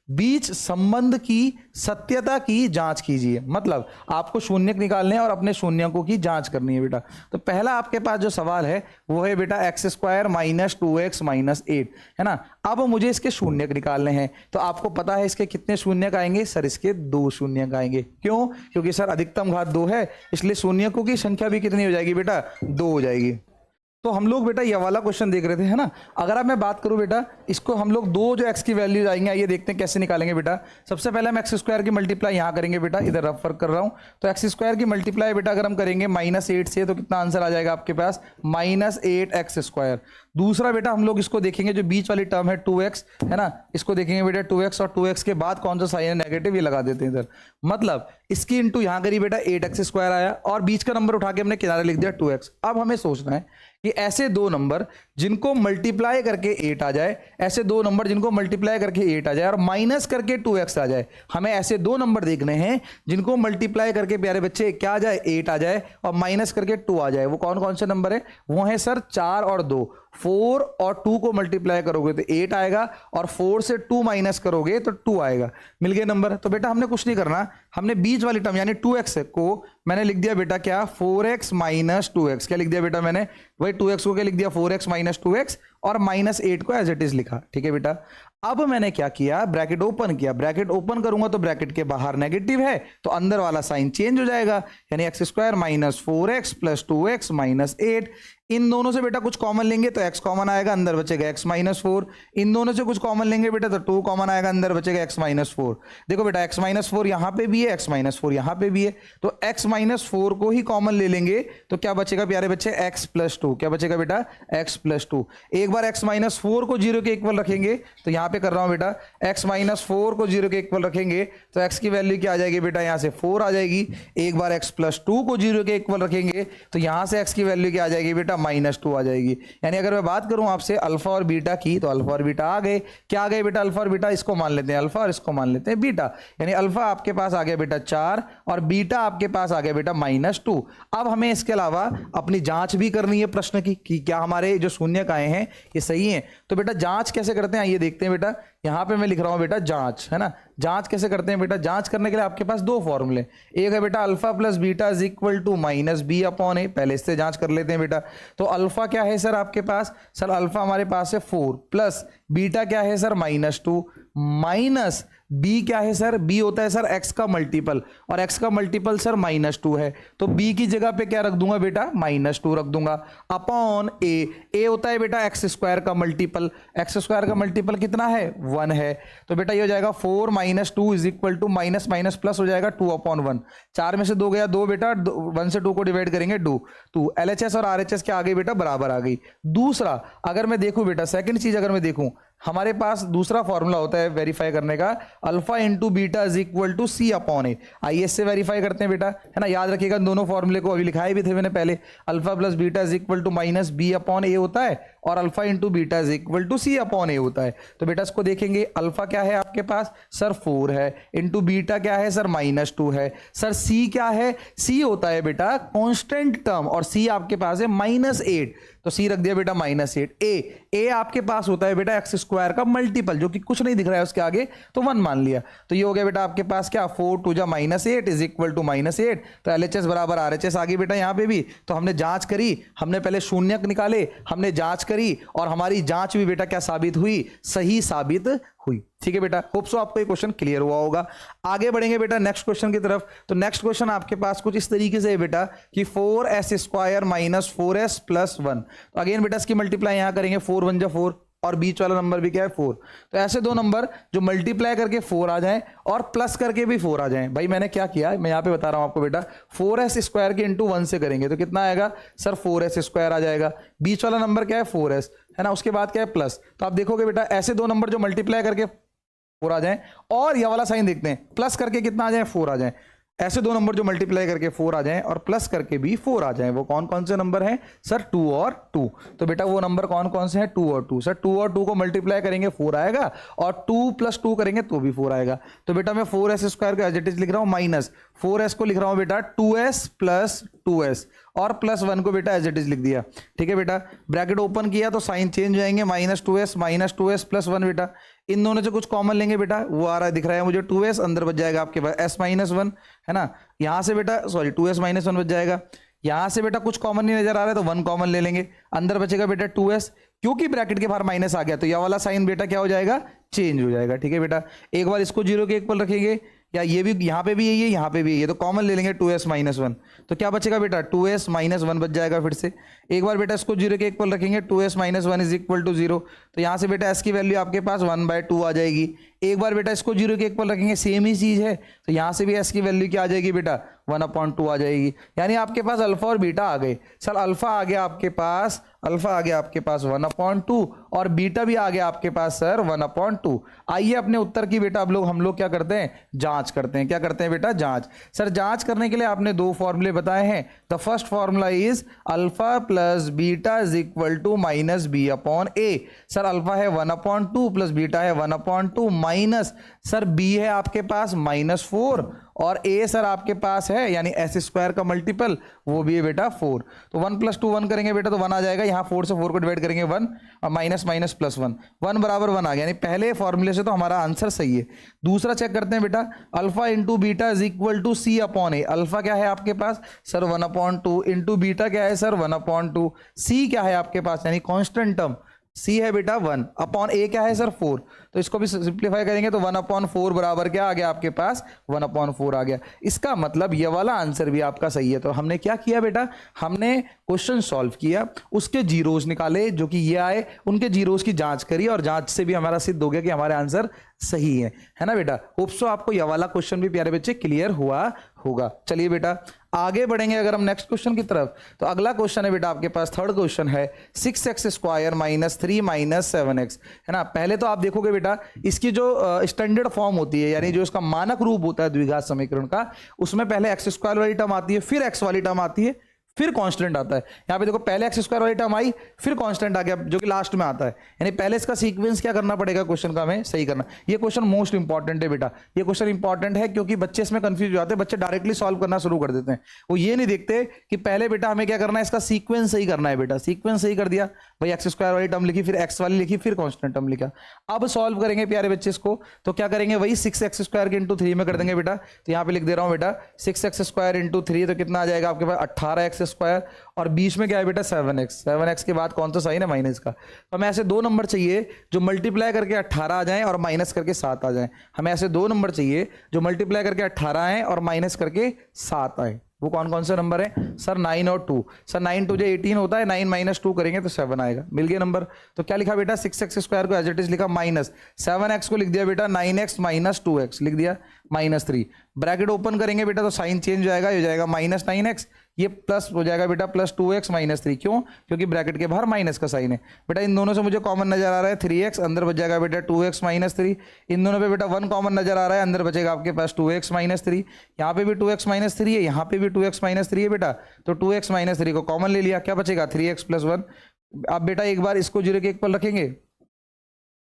बीच संबंध की सत्यता की जांच कीजिए। मतलब आपको शून्यक निकालने हैं और अपने शून्यकों की जांच करनी है बेटा। तो पहला आपके पास जो सवाल है वो है बेटा x square minus 2x minus 8, है ना। अब मुझे इसके शून्यक निकालने हैं, तो आपको पता है इसके कितने शून्यक आएंगे? सर इसके 2 शून्यक आएंगे। क्यों? क्योंकि सर अधिकतम घात 2 है, इसलिए शून्यकों की संख्या भी कितनी हो जाएगी बेटा? 2 हो जाएगी। तो हम लोग बेटा ये वाला क्वेश्चन देख रहे थे, है ना। अगर अब मैं बात करूं बेटा, इसको हम लोग दो जो एक्स की वैल्यूज आएंगे, ये देखते हैं कैसे निकालेंगे बेटा। सबसे पहले हम एक्स स्क्वायर की मल्टीप्लाई यहाँ करेंगे बेटा, इधर रफ वर्क कर रहा हूँ। तो एक्स स्क्वायर की मल्टीप्लाई बेटा अगर हम करेंगे -8 से, तो कितना आंसर आ जाएगा आपके पास, -8x स्क्वायर। दूसरा बेटा हम लोग इसको देखेंगे, जो बीच वाली टर्म है 2x, है ना, इसको देखेंगे बेटा 2x, और 2x के बाद कौन सा साइन है, नेगेटिव, ये लगा देते हैं इधर। मतलब इसकी इंटू यहाँ करी बेटा 8x स्क्वायर आया, और बीच का नंबर उठा के हमने किनारे लिख दिया 2x। अब हमें सोचना है कि ऐसे दो नंबर जिनको मल्टीप्लाई करके 8 आ जाए, ऐसे दो नंबर जिनको मल्टीप्लाई करके 8 आ जाए और माइनस करके 2x आ जाए। हमें ऐसे दो नंबर देखने हैं जिनको मल्टीप्लाई करके प्यारे बच्चे क्या आ जाए, 8 आ जाए, और माइनस करके 2 आ जाए। वो कौन कौन से नंबर है? वो है सर 4 और 2। 4 और 2 को मल्टीप्लाई करोगे तो 8 आएगा, और 4 से 2 माइनस करोगे तो 2 आएगा। मिल गए नंबर। तो बेटा हमने कुछ नहीं करना, हमने बीच वाली टर्म यानी 2x को मैंने लिख दिया बेटा क्या, 4x माइनस 2x। क्या लिख दिया बेटा मैंने, वही 2x को क्या लिख दिया, 4x माइनस 2x, और -8 को एज इट इज लिखा। ठीक है बेटा। अब मैंने क्या किया, ब्रैकेट ओपन किया। ब्रैकेट ओपन करूंगा तो ब्रैकेट के बाहर नेगेटिव है, तो अंदर वाला साइन चेंज हो जाएगा, यानी x square minus 4x plus 2x minus 8। इन दोनों से बेटा कुछ कॉमन लेंगे तो x कॉमन आएगा, अंदर बचेगा x माइनस 4। इन दोनों से कुछ कॉमन लेंगे बेटा तो 2 कॉमन आएगा, अंदर बचेगा x माइनस 4। देखो बेटा x माइनस 4 यहां पे भी है, x माइनस 4 यहां पे भी है, तो x माइनस 4 को ही कॉमन ले लेंगे तो क्या बचेगा प्यारे बच्चे, x प्लस 2। क्या बचेगा बेटा, x प्लस 2। एक बार x माइनस 4 को 0 के इक्वल रखेंगे, तो यहां पे कर रहा हूं बेटा, x माइनस 4 को 0 के इक्वल रखेंगे तो x की वैल्यू क्या आ जाएगी बेटा, यहां से 4 आ जाएगी। एक बार x प्लस 2 को 0 के इक्वल रखेंगे तो यहां से x की वैल्यू क्या आ जाएगी बेटा, -2 आ जाएगी। यानी अगर मैं बात करूं आपसे अल्फा और बीटा की, तो अल्फा और बीटा आ गए। क्या आ गए बेटा, अल्फा और बीटा। इसको मान लेते हैं अल्फा और इसको मान लेते हैं बीटा। यानी अल्फा आपके पास आ गया बेटा 4 और बीटा आपके पास आ गया बेटा -2। अब हमें इसके अलावा अपनी जांच भी करनी है प्रश्न की कि क्या हमारे जो शून्यक आए हैं ये सही हैं। तो बेटा जांच कैसे करते हैं ये देखते हैं बेटा। यहां पे मैं लिख रहा हूं बेटा जांच, है ना। जांच कैसे करते हैं बेटा, जांच करने के लिए आपके पास दो फॉर्मूले, एक है बेटा alpha plus beta is equal to -b upon a। पहले इससे जांच कर लेते हैं बेटा। तो अल्फा क्या है सर आपके पास, सर अल्फा हमारे पास है 4, प्लस बीटा क्या है सर -2, माइनस b क्या है सर, b होता है सर x का मल्टीपल, और x का मल्टीपल सर -2 है, तो b की जगह पे क्या रख दूंगा बेटा, -2 रख दूंगा, अपॉन a होता है बेटा x स्क्वायर का मल्टीपल। x स्क्वायर का मल्टीपल कितना है, 1 है। तो बेटा ये हो जाएगा 4 - 2 is equal to minus minus plus हो जाएगा 2/1। 4 में से 2 गया 2 बेटा, 1 से 2 को डिवाइड करेंगे 2 LHS और RHS क्या आ गई बेटा, बराबर आ गई। दूसरा अगर मैं देखूं बेटा, सेकंड चीज अगर मैं देखूं, हमारे पास दूसरा फॉर्मूला होता है वेरीफाई करने का, alpha into beta is equal to C upon a. आइए इससे वेरीफाई करते हैं बेटा, है ना। याद रखिएगा दोनों फॉर्मूले को अभी लिखाए भी थे मैंने पहले। Alpha plus beta is equal to -b upon a होता है, और alpha into beta is equal to C upon a होता है। तो बेटा इसको देखेंगे, अल्फा क्या है आपके पास सर 4 है, इंटू बीटा क्या है सर -2 है, सर सी क्या है, सी होता है बेटा कॉन्स्टेंट टर्म, और सी आपके पास है -8, तो सी रख दिया बेटा -8। ए आपके पास होता है बेटा एक्स स्क्वायर का मल्टीपल, जो कि कुछ नहीं दिख रहा है उसके आगे, तो 1 मान लिया। तो ये हो गया बेटा आपके पास क्या, 4 2 -8 इज इक्वल टू -8। तो LHS बराबर RHS आ गई बेटा यहाँ पे भी। तो हमने जांच करी, हमने पहले शून्यक निकाले, हमने जांच करी, और हमारी जांच भी बेटा क्या साबित हुई, सही साबित हुई। ठीक है बेटा, होप सो आपको ये क्वेश्चन क्लियर हुआ होगा। आगे बढ़ेंगे बेटा नेक्स्ट क्वेश्चन की तरफ। तो नेक्स्ट क्वेश्चन आपके पास कुछ इस तरीके से है बेटा कि 4s square minus 4s plus 1। तो अगेन बेटा इसकी मल्टीप्लाई यहां करेंगे, 4 1 जा 4, और बीच वाला नंबर भी क्या है 4। तो ऐसे दो नंबर जो मल्टीप्लाई करके 4 आ जाएं और प्लस करके भी 4 आ जाएं। भाई मैंने क्या किया, मैं यहाँ पे बता रहा हूँ आपको बेटा, 4s स्क्वायर के इंटू 1 से करेंगे तो कितना आएगा सर, 4s स्क्वायर आ जाएगा। बीच वाला नंबर क्या है 4s, है ना, उसके बाद क्या है प्लस। तो आप देखोगे बेटा ऐसे दो नंबर जो मल्टीप्लाई करके 4 आ जाएं, और यह वाला साइन देखते हैं, प्लस करके कितना आ जाए 4 आ जाए। ऐसे दो नंबर जो मल्टीप्लाई करके 4 आ जाएं और प्लस करके भी 4 आ जाएं, वो कौन कौन से नंबर हैं सर, 2 और 2। तो बेटा वो नंबर कौन कौन से हैं, 2 और 2। सर 2 और 2 को मल्टीप्लाई करेंगे 4 आएगा, और 2 + 2 करेंगे तो भी 4 आएगा। तो बेटा मैं 4s स्क्वायर का एज इट इज लिख रहा हूं, माइनस 4s को लिख रहा हूं बेटा 2s प्लस 2s, और प्लस 1 को बेटा एज इट इज लिख दिया। ठीक है बेटा, ब्रैकेट ओपन किया तो साइन चेंज हो जाएंगे, -2s प्लस 1 बेटा। इन दोनों से कुछ कॉमन लेंगे बेटा, वो आ रहा है दिख रहा है मुझे 2s, अंदर बच जाएगा आपके पास s - 1, है ना। यहां से बेटा सॉरी 2s - 1 बच जाएगा। यहां से बेटा कुछ कॉमन नहीं नजर आ रहा है तो 1 कॉमन ले लेंगे, अंदर बचेगा बेटा 2s। क्योंकि ब्रैकेट के बाहर माइनस आ गया तो यह वाला साइन बेटा क्या हो जाएगा, चेंज हो जाएगा। ठीक है बेटा, एक बार इसको 0 के इक्वल रखेंगे, या ये भी यहाँ पे भी यही है, यहाँ पे भी यही है, तो कॉमन ले लेंगे 2s माइनस 1, तो क्या बचेगा बेटा 2s माइनस 1 बच जाएगा। फिर से एक बार बेटा इसको 0 के इक्वल रखेंगे, 2s minus 1 is equal to 0, तो यहाँ से बेटा s की वैल्यू आपके पास 1/2 आ जाएगी। एक बार बेटा इसको 0 के इक्वल रखेंगे, सेम ही चीज है, तो यहाँ से भी s की वैल्यू क्या आ जाएगी बेटा 1/2 आ जाएगी। यानी आपके पास अल्फा और बीटा आ गए। सर अल्फा आ गया आपके पास, अल्फा आ गया आपके पास 1/2 और बीटा भी आ गया आपके पास सर 1/2। आइए अपने उत्तर की बेटा अब हम लोग क्या करते हैं, जांच करते हैं। क्या करते हैं बेटा, जांच। सर जांच करने के लिए आपने दो फॉर्मूले बताए हैं। The first formula is alpha plus beta is equal to minus B upon A. Sir alpha है 1/2 प्लस बीटा है 1/2 माइनस सर बी है आपके पास -4 और a सर आपके पास है यानी s स्क्वायर का मल्टीपल वो भी है बेटा 4। तो 1 + 2 1 करेंगे बेटा तो 1 आ जाएगा, यहाँ 4 से 4 को डिवाइड करेंगे 1 और माइनस माइनस प्लस 1, 1 बराबर 1 आ गया। यानी पहले फॉर्मूले से तो हमारा आंसर सही है। दूसरा चेक करते हैं बेटा, alpha into beta is equal to C upon A. Alpha क्या है आपके पास सर 1/2 इंटू बीटा क्या है सर 1/2, सी क्या है आपके पास यानी कॉन्स्टेंट टर्म c है बेटा 1 अपॉन a क्या है सर 4, तो इसको भी सिंप्लीफाई करेंगे तो 1/4 बराबर क्या आ गया आपके पास 1/4 आ गया। इसका मतलब ये वाला आंसर भी आपका सही है। तो हमने क्या किया बेटा, हमने क्वेश्चन सॉल्व किया, उसके जीरोस निकाले जो कि ये आए, उनके जीरोस की जांच करी और जांच से भी हमारा सिद्ध हो गया कि हमारे आंसर सही है ना बेटा। होप सो आपको ये वाला क्वेश्चन भी प्यारे बच्चे क्लियर हुआ होगा। चलिए बेटा आगे बढ़ेंगे अगर हम नेक्स्ट क्वेश्चन की तरफ, तो अगला क्वेश्चन है बेटा आपके पास थर्ड क्वेश्चन है 6x square minus 3 minus 7x, है ना। पहले तो आप देखोगे बेटा इसकी जो स्टैंडर्ड फॉर्म होती है यानी जो इसका मानक रूप होता है द्विघात समीकरण का, उसमें पहले x स्क्वायर वाली टर्म आती है, फिर x वाली टर्म आती है, फिर कांस्टेंट आता है। यहाँ पे देखो पहले एक्स स्क्वायर वाली टर्म आई, फिर कांस्टेंट आ गया जो कि लास्ट में आता है। यानी पहले इसका सीक्वेंस क्या करना पड़ेगा क्वेश्चन का हमें सही करना। ये क्वेश्चन मोस्ट इंपॉर्टेंट है बेटा, ये क्वेश्चन इंपॉर्टेंट है क्योंकि बच्चे इसमें कंफ्यूज हो जाते हैं, बच्चे डायरेक्टली सॉल्व करना शुरू कर देते हैं। वो ये नहीं देखते कि पहले बेटा हमें क्या करना है, इसका सीक्वेंस सही करना है बेटा। सीक्वेंस सही कर दिया भाई, एक्स स्क्वायर वाली टर्म लिखी, फिर एक्स वाली लिखी, फिर कॉन्स्टेंट टर्म लिखा। अब सॉल्व करेंगे प्यारे बच्चे इसको, तो क्या करेंगे वही 6x स्क्वायर के इंटू 3 में कर देंगे बेटा। तो यहाँ पे लिख दे रहा हूँ बेटा 6x स्क्वायर इंटू 3 तो कितना आ जाएगा आपके पास 18x स्क्वायर और बीच में क्या है बेटा 7x के बाद कौन सा साइन है माइनस का। तो हमें ऐसे दो नंबर चाहिए जो मल्टीप्लाई करके 18 आ जाएं और माइनस करके 7 आ जाएं। हमें ऐसे दो नंबर चाहिए जो मल्टीप्लाई करके 18 आए और माइनस करके 7 आए। वो कौन कौन से नंबर है सर 9 और 2। सर 9 2 18 होता है, 9 माइनस 2 करेंगे तो 7 आएगा। मिल गया नंबर। तो क्या लिखा बेटा 6x स्क्वायर को एज इट इज लिखा माइनस 7x को लिख दिया बेटा 9x माइनस 2x लिख दिया -3। ब्रैकेट ओपन करेंगे बेटा तो साइन चेंज हो जाएगा, ये हो जाएगा -9x, ये प्लस हो जाएगा बेटा +2x -3। क्यों? क्योंकि ब्रैकेट के बाहर माइनस का साइन है बेटा। इन दोनों से मुझे कॉमन नजर आ रहा है 3x, अंदर बच जाएगा बेटा 2x -3। इन दोनों पे बेटा 1 कॉमन नजर आ रहा है, अंदर बचेगा आपके पास 2x -3। यहाँ पे भी 2x -3 है, यहाँ पे भी 2x -3 है बेटा, तो 2x -3 को कॉमन ले लिया, क्या बचेगा 3x + 1। अब बेटा एक बार इसको 0 के इक्वल रखेंगे,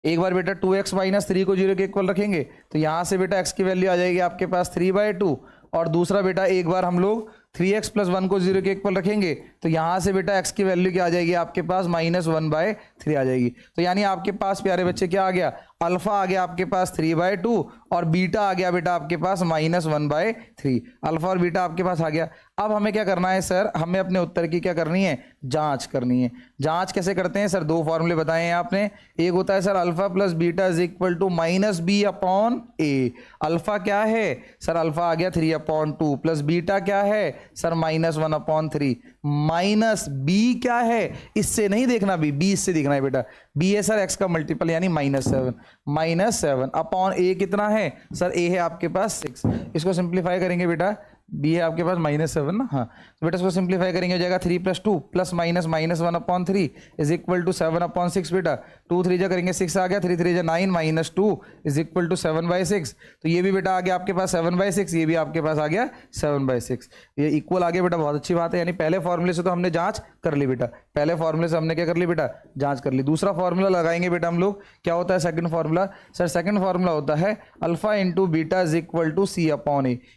एक बार बेटा 2x -3 को 0 के इक्वल रखेंगे तो यहाँ से बेटा x की वैल्यू आ जाएगी आपके पास 3/2। और दूसरा बेटा एक बार हम लोग 3x + 1 को 0 के इक्वल रखेंगे तो यहाँ से बेटा x की वैल्यू क्या आ जाएगी आपके पास -1/3 आ जाएगी। तो यानी आपके पास प्यारे बच्चे क्या आ गया, अल्फा आ गया आपके पास 3/2 और बीटा आ गया बेटा आपके पास -1/3। अल्फा और बीटा आपके पास आ गया। अब हमें क्या करना है सर, हमें अपने उत्तर की क्या करनी है, जांच करनी है। जांच कैसे करते हैं सर, दो फॉर्मूले बताए हैं आपने। एक होता है sir alpha plus beta is equal to -b/a। Alpha क्या है सर, अल्फा आ गया 3/2 प्लस बीटा क्या है सर -1/3 माइनस b क्या है, इससे नहीं देखना b इससे देखना है बेटा। b है सर x का मल्टीपल यानी -7 अपॉन a कितना है सर, a है आपके पास 6। इसको सिंप्लीफाई करेंगे बेटा, b है आपके पास -7 ना, हाँ। तो बेटा इसको सिंप्लीफाई करेंगे हो जाएगा 3 + 2 plus minus -1/3 is equal to 7/6 बेटा। 2 3 जा करेंगे 6 आ गया, 3 3 जा 9 -2 इज इक्वल टू 7/6। तो ये भी बेटा आ गया आपके पास 7/6, ये भी आपके पास आ गया 7/6। ये इक्वल आ गया बेटा, बहुत अच्छी बात है। यानी पहले फॉर्मूले से तो हमने जांच कर ली बेटा, पहले फॉर्मूले से हमने क्या कर ली बेटा, जांच कर ली। दूसरा फॉर्मूला लगाएंगे बेटा हम लोग, क्या होता है second formula sir, second formula होता है alpha into beta is equal to c/a।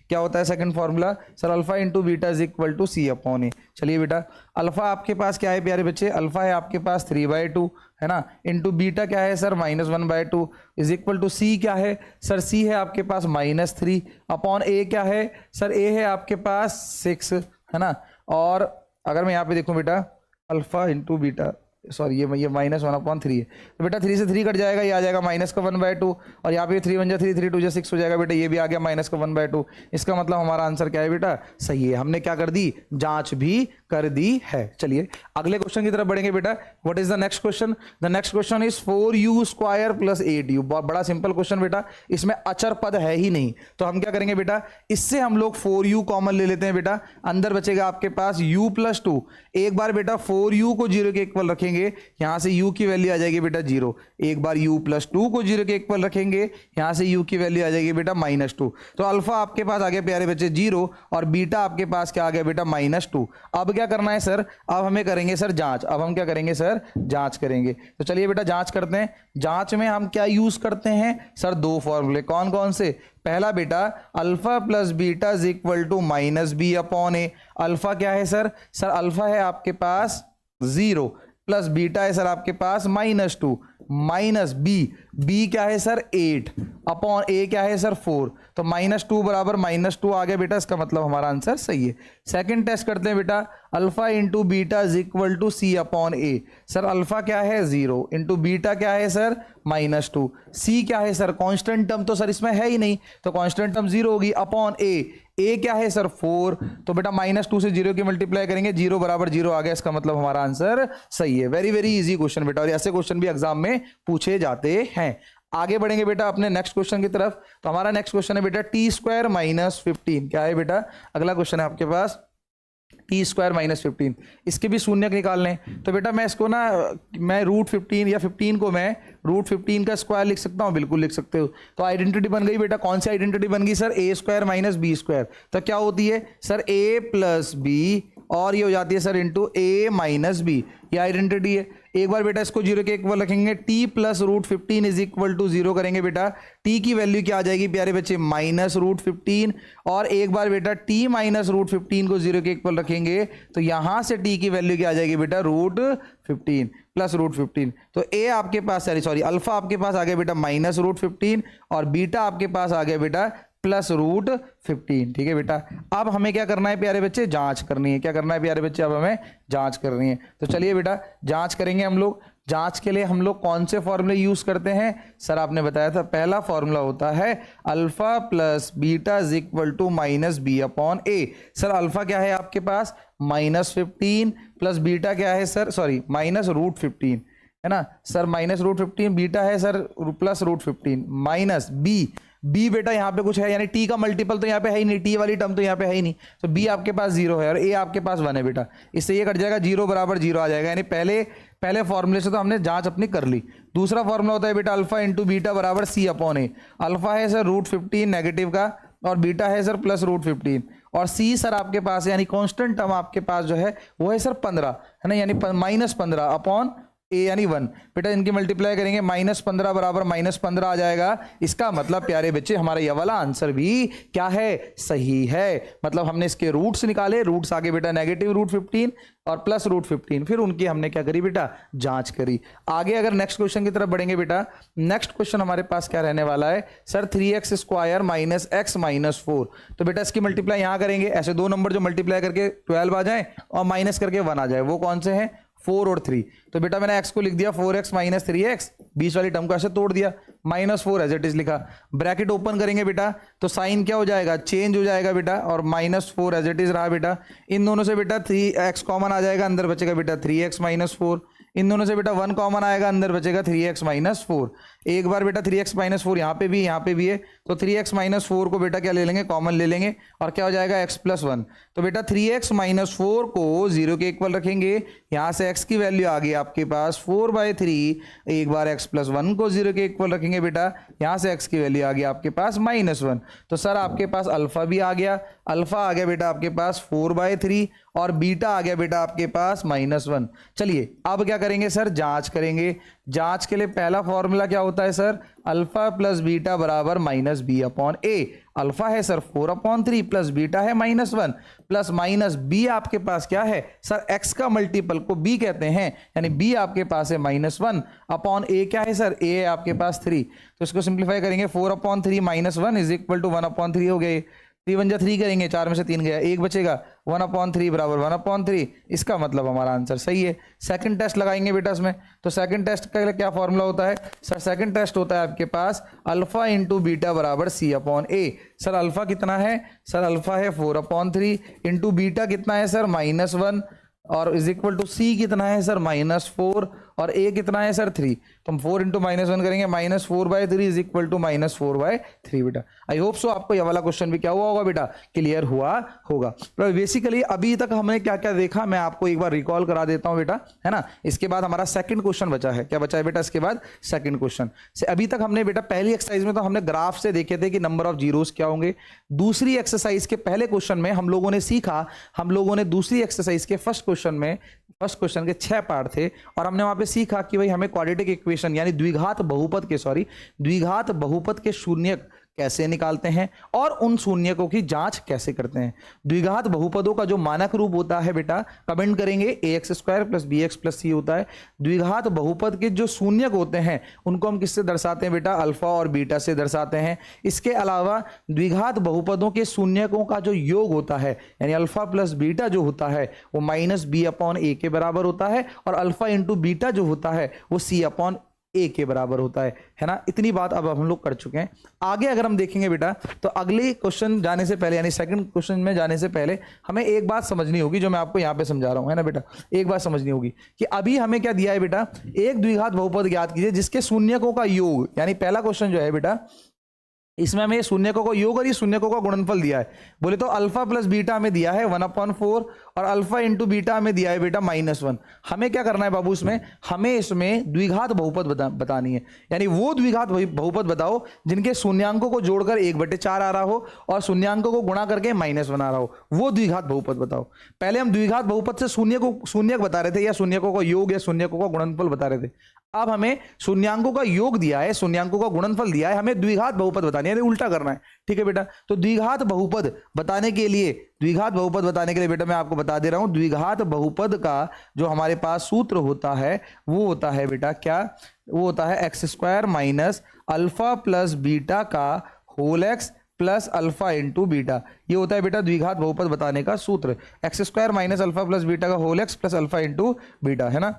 क्या होता है second formula sir, alpha into beta is equal to c/a। चलिए बेटा अल्फा आपके पास क्या है प्यारे बच्चे, अल्फा है आपके पास 3/2 है ना, इंटू बीटा क्या है sir -1/2 is equal to c क्या है सर, c है आपके पास -3 अपॉन a क्या है सर, a है आपके पास 6 है ना। और अगर मैं यहाँ पे देखूँ बेटा अल्फा इंटू बीटा सॉरी ये -1/3 है, तो बेटा 3 से 3 कट जाएगा, ये आ जाएगा माइनस का 1/2, और यहाँ पे 3 1 जा 3, 3 2 जा 6 हो जाएगा बेटा, ये भी आ गया माइनस का 1/2। इसका मतलब हमारा आंसर क्या है बेटा, सही है। हमने क्या कर दी, जांच भी कर दी है। चलिए अगले क्वेश्चन की तरफ बढ़ेंगे बेटा। What is the next question? The next question is 4u² + 8u। बहुत बड़ा सिंपल क्वेश्चन बेटा, इसमें अचर पद है ही नहीं, तो हम क्या करेंगे बेटा, इससे हम लोग 4u कॉमन ले लेते हैं बेटा, अंदर बचेगा आपके पास u + 2। एक बार बेटा 4u को 0 के इक्वल रखेंगे, यहां से u की वैल्यू आ जाएगी बेटा 0। एक बार u + 2 को 0 के इक्वल रखेंगे, यहां से u की वैल्यू आ जाएगी बेटा -2। तो अल्फा आपके पास आ गया प्यारे बच्चे 0, और बीटा आपके पास क्या आ गया बेटा -2। अब क्या करना है सर, अब हमें करेंगे सर जांच। अब हम क्या करेंगे सर, जांच करेंगे। तो चलिए बेटा जांच करते हैं। जांच में हम क्या यूज करते हैं सर, दो फॉर्मूले। कौन कौन से? पहला बेटा अल्फा + बीटा = -b/a। अल्फा क्या है सर, अल्फा है आपके पास 0 प्लस बीटा है सर आपके पास -2 माइनस बी क्या है सर 8 अपॉन ए क्या है सर 4। तो -2 बराबर -2 आ गया बेटा, इसका मतलब हमारा आंसर सही है। सेकंड टेस्ट करते हैं बेटा, alpha into beta = c/a। Sir alpha क्या है 0 इंटू बीटा क्या है सर -2, सी क्या है सर कांस्टेंट टर्म तो सर इसमें है ही नहीं, तो कांस्टेंट टर्म 0 होगी, अपॉन ए क्या है सर 4। तो बेटा -2 से 0 की मल्टीप्लाई करेंगे, 0 बराबर 0 आ गया, इसका मतलब हमारा आंसर सही है। वेरी वेरी इजी क्वेश्चन बेटा, और ऐसे क्वेश्चन भी एग्जाम में पूछे जाते हैं। आगे बढ़ेंगे बेटा अपने नेक्स्ट क्वेश्चन की तरफ। तो हमारा नेक्स्ट क्वेश्चन है बेटा t² - 15। क्या है बेटा, अगला क्वेश्चन है आपके पास t² - 15। इसके भी शून्य निकालने, तो बेटा मैं इसको ना, मैं √15 या 15 को मैं √15 का स्क्वायर लिख सकता हूँ, बिल्कुल लिख सकते हो। तो आइडेंटिटी बन गई बेटा, कौन सी आइडेंटिटी बन गई सर, a² - b²। तो क्या होती है सर a + b, और ये हो जाती है सर इंटू a - b, ये आइडेंटिटी है। एक बार बेटा इसको 0 के इक्वल रखेंगे, t + √15 = 0 करेंगे बेटा, t की वैल्यू क्या आ जाएगी प्यारे बच्चे -√15, और एक बार बेटा t - √15 को 0 के इक्वल रखेंगे, तो यहां से t की वैल्यू क्या आ जाएगी बेटा √15 + √15। तो a आपके पास सॉरी अल्फा आपके पास आ गया बेटा -√15, और बीटा आपके पास आ गया बेटा +√15। ठीक है बेटा, अब हमें क्या करना है प्यारे बच्चे, जांच करनी है। क्या करना है प्यारे बच्चे, अब हमें जांच करनी है। तो चलिए बेटा जांच करेंगे हम लोग। जांच के लिए हम लोग कौन से फॉर्मूले यूज करते हैं सर, आपने बताया था पहला फॉर्मूला होता है alpha + beta = -b/a। Sir alpha क्या है आपके पास -15 प्लस बीटा क्या है सर, सॉरी -√15 है ना सर, -√15, बीटा है सर +√15 माइनस बी बेटा यहाँ पे कुछ है, यानी टी का मल्टीपल तो यहाँ पे है ही नहीं, टी वाली टर्म तो यहाँ पे है ही नहीं, तो बी आपके पास 0 है और ए आपके पास 1 है बेटा। इससे ये कट जाएगा, 0 बराबर 0 आ जाएगा, यानी पहले फॉर्मूले से तो हमने जांच अपनी कर ली। दूसरा फॉर्मूला होता है बेटा अल्फा इंटू बीटा बराबर c/a। अल्फा है सर √15 नेगेटिव का, और बीटा है सर +√15, और सी सर आपके पास यानी कांस्टेंट टर्म आपके पास जो है वो है सर 15 है ना, यानी -15 अपॉन ए यानी 1। बेटा इनकी मल्टीप्लाई करेंगे, -15 बराबर -15 आ जाएगा। इसका मतलब प्यारे बच्चे हमारा ये वाला आंसर भी क्या है, सही है। मतलब हमने इसके रूट्स निकाले, रूट्स आगे बेटा -√15 और +√15, फिर उनकी हमने क्या करी बेटा, जांच करी। आगे अगर नेक्स्ट क्वेश्चन की तरफ बढ़ेंगे बेटा, नेक्स्ट क्वेश्चन हमारे पास क्या रहने वाला है सर, 3x² - x - 4। तो बेटा इसकी मल्टीप्लाई यहां करेंगे, ऐसे दो नंबर जो मल्टीप्लाई करके 12 आ जाए और माइनस करके 1 आ जाए, वो कौन से हैं 4 और 3। तो बेटा मैंने x को लिख दिया 4x - 3x, बीच वाली टर्म को ऐसे तोड़ दिया, -4 एज इट इज लिखा। ब्रैकेट ओपन करेंगे बेटा तो साइन क्या हो जाएगा, चेंज हो जाएगा बेटा, और -4 एज इट इज रहा बेटा। इन दोनों से बेटा 3x कॉमन आ जाएगा, अंदर बचेगा बेटा 3x - 4। इन दोनों से बेटा 1 कॉमन आएगा, अंदर बचेगा 3x - 4। एक बार बेटा 3x - 4 यहाँ पे भी है, तो 3x - 4 को बेटा क्या ले लेंगे, कॉमन ले लेंगे, और क्या हो जाएगा x + 1। तो बेटा 3x - 4 को 0 के इक्वल रखेंगे, यहाँ से x की वैल्यू आ गई आपके पास 4/3। एक बार x + 1 को 0 के इक्वल रखेंगे बेटा, यहाँ से x की वैल्यू आ गई आपके पास -1। तो सर आपके पास अल्फा भी आ गया, अल्फा आ गया बेटा आपके पास 4/3, और बीटा आ गया बेटा आपके पास -1। चलिए अब क्या करेंगे सर, जांच करेंगे। जांच के लिए पहला फॉर्मूला क्या होता है सर, अल्फा + बीटा बराबर -b/a। अल्फा है सर 4/3 प्लस बीटा है -1 प्लस -b आपके पास क्या है सर, x का मल्टीपल को b कहते हैं, यानी b आपके पास है -1 अपॉन a क्या है सर, a है आपके पास 3। तो इसको सिंप्लीफाई करेंगे, 4/3 - 1 = 1/3 हो गया। 3 वन जा 3 करेंगे, 4 में से 3 गया, 1 बचेगा, 1/3 बराबर 1/3। इसका मतलब हमारा आंसर सही है। सेकंड टेस्ट लगाएंगे बेटा इसमें, तो सेकंड टेस्ट का क्या फॉर्मूला होता है सर? सेकंड टेस्ट होता है आपके पास अल्फा इंटू बीटा बराबर C/A। सर अल्फा कितना है? सर अल्फा है 4/3 इंटू बीटा कितना है सर? -1 और इज इक्वल टू सी कितना है सर? -4 और ए कितना है सर? 3। तो हम 4 इंटू -1 करेंगे, -4/3 इज इक्वल टू -4/3 बेटा। आई होप सो आपको यह वाला क्वेश्चन भी क्या हुआ होगा बेटा? क्लियर हुआ होगा। तो बेसिकली अभी तक हमने क्या क्या देखा मैं आपको एक बार रिकॉल करा देता हूं बेटा, है ना। इसके बाद हमारा सेकंड क्वेश्चन बचा है। क्या बचा है बेटा इसके बाद? सेकंड क्वेश्चन से अभी तक हमने बेटा पहली एक्सरसाइज में तो हमने ग्राफ से देखे थे कि नंबर ऑफ जीरोस क्या होंगे। दूसरी एक्सरसाइज के पहले क्वेश्चन में हम लोगों ने सीखा, हम लोगों ने दूसरी एक्सरसाइज के फर्स्ट क्वेश्चन के 6 पार्ट थे और हमने वहां पे सीखा कि भाई हमें क्वाड्रेटिक इक्वेशन यानी द्विघात बहुपद के शून्यक कैसे निकालते हैं और उन शून्यकों की जांच कैसे करते हैं। द्विघात बहुपदों का जो मानक रूप होता है बेटा, कमेंट करेंगे, ax² + bx + c होता है। द्विघात बहुपद के जो शून्यक होते हैं उनको हम किससे दर्शाते हैं बेटा? अल्फा और बीटा से दर्शाते हैं। इसके अलावा द्विघात बहुपदों के शून्यकों का जो योग होता है यानी अल्फा प्लस बीटा जो होता है वो -b/a के बराबर होता है और अल्फा इंटू बीटा जो होता है वो c/a के बराबर होता है ना। इतनी बात अब हम लोग कर चुके हैं। आगे अगर हम देखेंगे बेटा तो अगले क्वेश्चन जाने से पहले यानी सेकंड क्वेश्चन में जाने से पहले हमें एक बात समझनी होगी जो मैं आपको यहां पे समझा रहा हूं, है ना बेटा। एक बात समझनी होगी कि अभी हमें क्या दिया है बेटा? एक द्विघात बहुपद ज्ञात कीजिए जिसके शून्यकों का योग, यानी पहला क्वेश्चन जो है बेटा इसमें हमें शून्यकों का योग और ये शून्यकों का गुणनफल दिया है। बोले तो अल्फा प्लस बीटा हमें दिया है 1/4 और अल्फा इंटू बीटा हमें दिया है बेटा -1। हमें क्या करना है बाबू? हमें इसमें द्विघात बहुपद बतानी है, यानी वो द्विघात बहुपद बताओ जिनके शून्यांकों को जोड़कर 1/4 आ रहा हो और शून्यांकों को गुणा करके -1 आ रहा हो, वो द्विघात बहुपद बताओ। पहले हम द्विघात बहुपद से शून्यक बता रहे थे या शून्यकों का योग या शून्यकों का गुणनफल बता रहे थे। अब हमें शून्यांकों का योग दिया है, शून्यांकों का गुणनफल दिया है, हमें द्विघात बहुपद बतानी है, उल्टा करना है। ठीक है बेटा। तो द्विघात बहुपद बताने के लिए बेटा मैं आपको बता दे रहा हूं, द्विघात बहुपद का जो हमारे पास सूत्र होता है वो होता है बेटा क्या? वो होता है x² - अल्फा प्लस बीटा का whole x plus alpha into beta. ये होता है बेटा द्विघात बहुपद बताने का सूत्र, x² - अल्फा प्लस बीटा का whole x plus alpha into beta, है ना।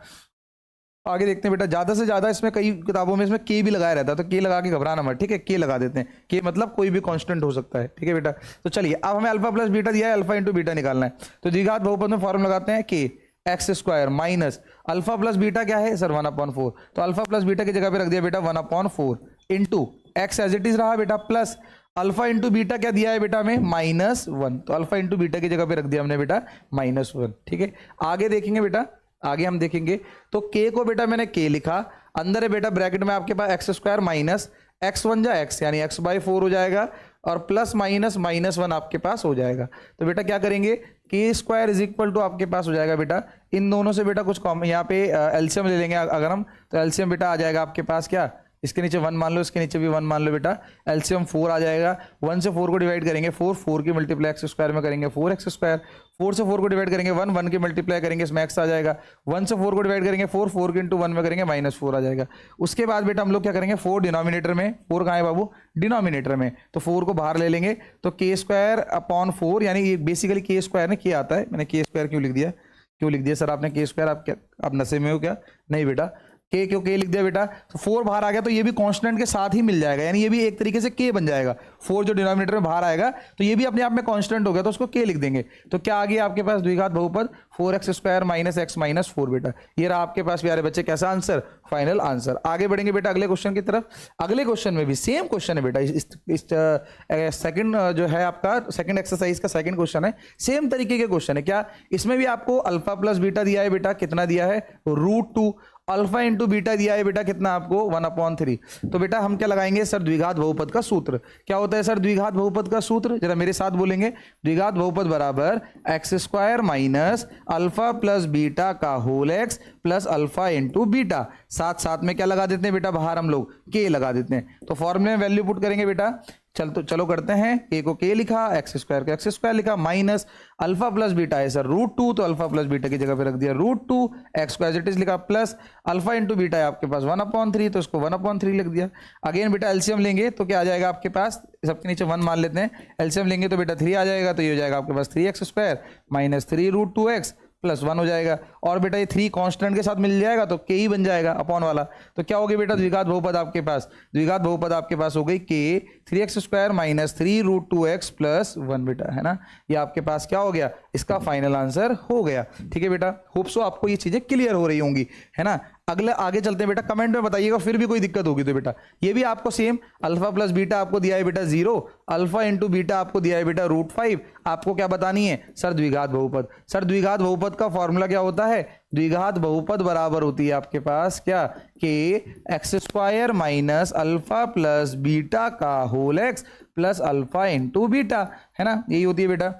आगे देखते हैं बेटा, ज्यादा से ज्यादा इसमें कई किताबों में इसमें के भी लगाया रहता है, तो के लगा के घबराना मत, ठीक है। के लगा देते हैं, के मतलब कोई भी कांस्टेंट हो सकता है, ठीक है बेटा। तो चलिए अब हमें अल्फा प्लस बीटा दिया है, अल्फा इंटू बीटा निकालना है। तो द्विघात बहुपद में फॉर्मूला लगाते हैं के x² minus alpha plus beta क्या है सर? 1/4। तो अल्फा प्लस बीटा की जगह पे रख दिया बेटा 1/4 into X as it is रहा बेटा प्लस अल्फा इंटू बीटा क्या दिया है बेटा हमें? -1। तो अल्फा इंटू बीटा की जगह पे रख दिया हमने बेटा -1, ठीक है। आगे देखेंगे बेटा, आगे हम देखेंगे तो k को बेटा मैंने k लिखा, अंदर है बेटा ब्रैकेट में आपके पास x² माइनस x1 जा x यानी x/4 हो जाएगा और प्लस माइनस -1 आपके पास हो जाएगा। तो बेटा क्या करेंगे? k² इज इक्वल टू आपके पास हो जाएगा बेटा इन दोनों से बेटा कुछ कॉमन, यहाँ पे एलसीएम ले लेंगे अगर हम, तो एलसीएम बेटा आ जाएगा आपके पास क्या? इसके नीचे 1 मान लो, इसके नीचे भी 1 मान लो बेटा, एलसीएम 4 आ जाएगा। 1 से 4 को डिवाइड करेंगे 4 की मल्टीप्लाई x² में करेंगे 4x², 4 से 4 को डिवाइड करेंगे 1 की मल्टीप्लाई करेंगे इसमें x आ जाएगा। 1 से 4 को डिवाइड करेंगे 4 के इंटू 1 में करेंगे -4 आ जाएगा। उसके बाद बेटा हम लोग क्या करेंगे? 4 डिनोमिनेटर में, 4 कहाँ है बाबू? डिनोमिनेटर में, तो 4 को बाहर ले लेंगे तो k²/4 यानी ये बेसिकली k² में k आता है। मैंने k² क्यों लिख दिया सर आपने k²? आप नशे में हो क्या? नहीं बेटा, के क्यों के लिख दिया बेटा? तो 4 बाहर आ गया तो ये भी कांस्टेंट के साथ ही मिल जाएगा, यानी ये भी एक तरीके से के बन जाएगा। 4 जो डिनोमिनेटर में बाहर आएगा तो ये भी अपने आप में कांस्टेंट हो गया तो उसको के लिख देंगे। तो क्या आ गया आपके पास? द्विघात बहुपद 4x² माइनस x माइनस 4 बेटा। ये रहा आपके पास प्यारे बच्चे कैसा आंसर? Final answer. आगे बढ़ेंगे बेटा अगले क्वेश्चन की तरफ। अगले क्वेश्चन में भी सेम क्वेश्चन है बेटा, इस सेकंड जो है आपका सेकंड एक्सरसाइज का सेकंड क्वेश्चन है, सेम तरीके के क्वेश्चन है। क्या इसमें भी आपको अल्फा प्लस बीटा दिया है बेटा, कितना दिया है? √2। अल्फा इंटू बीटा दिया है बेटा कितना आपको? 1/3। तो बेटा हम क्या लगाएंगे सर? द्विघात बहुपद का सूत्र। क्या होता है सर द्विघात बहुपद का सूत्र? जरा मेरे साथ बोलेंगे, द्विघात बहुपद बराबर x² minus alpha plus beta का whole x plus alpha into beta. साथ साथ में क्या लगा देते हैं बेटा? बाहर हम लोग के लगा देते हैं। तो फॉर्मूले में वैल्यू पुट करेंगे बेटा चलो करते हैं। k को k लिखा, एक्स स्क्वायर को एक्स स्क्वायर लिखा, माइनस अल्फा प्लस बीटा है सर √2, तो अल्फा प्लस बीटा की जगह पे रख दिया √2, एक्स को एज इट इज लिखा, प्लस अल्फा इंटू बीटा है आपके पास 1/3, तो इसको 1/3 लिख दिया। अगेन बेटा एलसीएम लेंगे तो क्या आ जाएगा आपके पास, सबके नीचे 1 मान लेते हैं, एलसीएम लेंगे तो बेटा 3 आ जाएगा, तो ये हो जाएगा आपके पास 3x² माइनस 3√2x प्लस 1 हो जाएगा। और बेटा ये 3 कांस्टेंट के साथ मिल जाएगा तो k ही बन जाएगा अपॉन वाला। तो क्या हो गया बेटा, द्विघात बहुपद आपके पास, द्विघात बहुपद आपके पास हो गई k 3x² minus 3√2x plus 1 बेटा, है ना। ये आपके पास क्या हो गया, इसका फाइनल आंसर हो गया। ठीक है बेटा, होप सो आपको ये चीजें क्लियर हो रही होंगी, है ना। अगले आगे चलते हैं बेटा, कमेंट में बताइएगा फिर भी कोई दिक्कत होगी तो बेटा ये भी आपको सेम अल्फा प्लस बीटा आपको दिया है बेटा 0, अल्फा इंटू बीटा आपको दिया है बेटा √5, आपको क्या बतानी है सर, द्विघात बहुपद। सर द्विघात बहुपद का फॉर्मूला क्या होता है, द्विघात बहुपद बराबर होती है आपके पास क्या, के x² minus alpha plus beta का whole x plus alpha into beta, है ना, यही होती है बेटा।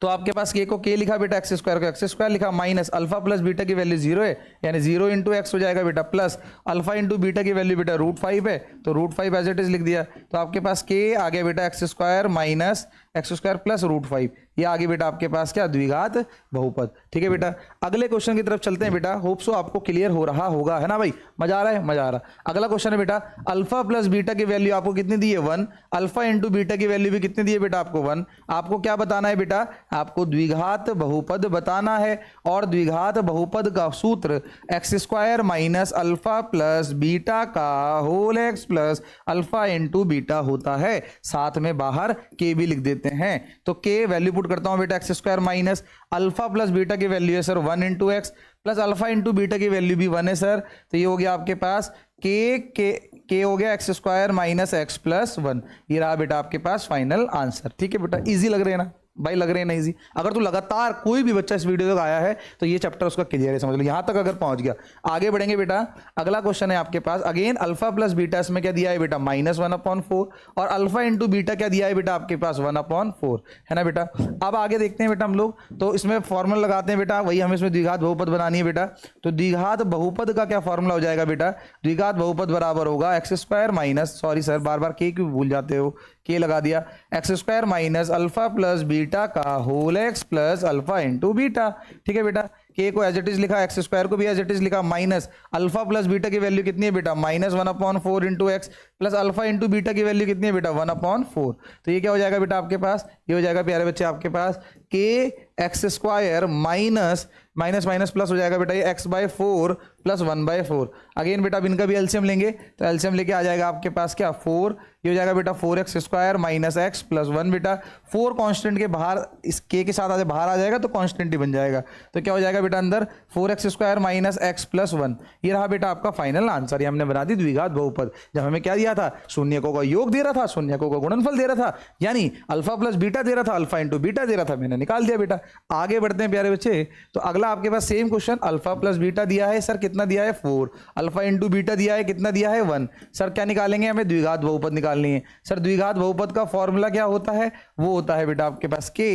तो आपके पास k को k लिखा बेटा, x² को x² लिखा, माइनस अल्फा प्लस बीटा की वैल्यू 0 है, यानी 0 इंटू एक्स हो जाएगा बेटा, प्लस अल्फा इंटू बीटा की वैल्यू बेटा √5 है, तो √5 एज इट इज लिख दिया। तो आपके पास k आ गया बेटा x² माइनस x² प्लस √5, ये आगे बेटा आपके पास क्या, द्विघात बहुपद। ठीक है बेटा, अगले क्वेश्चन की तरफ चलते हैं बेटा, होप सो आपको क्लियर हो रहा होगा, है ना भाई, मजा आ रहा है, मजा आ रहा। अगला क्वेश्चन है बेटा, अल्फा प्लस बीटा की वैल्यू आपको कितनी दी है 1, अल्फा इंटू बीटा की वैल्यू भी कितनी दी है बेटा आपको 1। आपको क्या बताना है बेटा, आपको द्विघात बहुपद बताना है, और द्विघात बहुपद का सूत्र x² minus alpha plus beta का whole x plus alpha into beta होता है, साथ में बाहर k भी लिख देते हैं। तो k वैल्यू पुट करता हूं बेटा, x² minus alpha plus beta की वैल्यू है sir 1 into x plus alpha into beta की वैल्यू भी 1 है सर, तो ये हो गया आपके पास k हो गया x² माइनस x प्लस 1, ये रहा बेटा आपके पास फाइनल आंसर। ठीक है बेटा, इजी लग रहे हैं ना भाई, लग रहे हैं ना इजी। अगर तू लगातार कोई भी बच्चा इस वीडियो तक आया है तो ये चैप्टर उसका क्लियर है, समझ लो, यहां तक अगर पहुंच गया। आगे बढ़ेंगे बेटा, अगला क्वेश्चन है आपके पास, अगेन अल्फा प्लस बीटा, इसमें क्या दिया है बेटा -1/4, और अल्फा इंटू बीटा क्या दिया है बेटा आपके पास 1/4, है ना बेटा। अब आगे देखते हैं बेटा हम लोग, तो इसमें फॉर्मूला लगाते हैं बेटा, वही हमें इसमें द्विघात बहुपद बनानी है बेटा। तो द्विघात बहुपद का क्या फॉर्मूला हो जाएगा बेटा, द्विघात बहुपद बराबर होगा x² माइनस, सॉरी सर बार बार k क्यों भूल जाते हो, k लगा दिया, x² minus alpha plus beta का whole x plus alpha into beta. ठीक है बेटा, k को एज इट इज लिखा, x² को भी एज इट इज लिखा, माइनस अल्फा प्लस बीटा की वैल्यू कितनी है बेटा -1/4 into x plus alpha into beta की वैल्यू कितनी है बेटा 1/4। तो ये क्या हो जाएगा बेटा आपके पास, ये हो जाएगा प्यारे बच्चे आपके पास k x² minus minus minus plus हो जाएगा बेटा ये x/4 प्लस 1/4। अगेन बेटा अब इनका भी एलसीएम लेंगे, तो एलसीएम लेके आ जाएगा आपके पास क्या 4, ये हो जाएगा बेटा 4x² माइनस x प्लस 1 बेटा, 4 कांस्टेंट के बाहर इस k के साथ बाहर आ जाएगा तो कांस्टेंट ही बन जाएगा, तो क्या हो जाएगा बेटा अंदर 4x² माइनस x प्लस 1, ये रहा बेटा आपका फाइनल आंसर। ये हमने बना दी द्विघात बहुपद। जब हमें क्या दिया था, शून्यकों का योग दे रहा था, शून्यकों का गुणनफल दे रहा था, यानी अल्फा प्लस बीटा दे रहा था, अल्फा इंटू बीटा दे रहा था, मैंने निकाल दिया बेटा। आगे बढ़ते हैं प्यारे बच्चे, तो अगला आपके पास same question, alpha plus beta दिया है सर, कितना दिया है 4, अल्फा इंटू बीटा दिया है, कितना दिया है 1। सर क्या निकालेंगे, हमें द्विघात बहुपद निकालनी है। सर द्विघात बहुपद का फॉर्मूला क्या होता है, वो होता है बेटा आपके पास k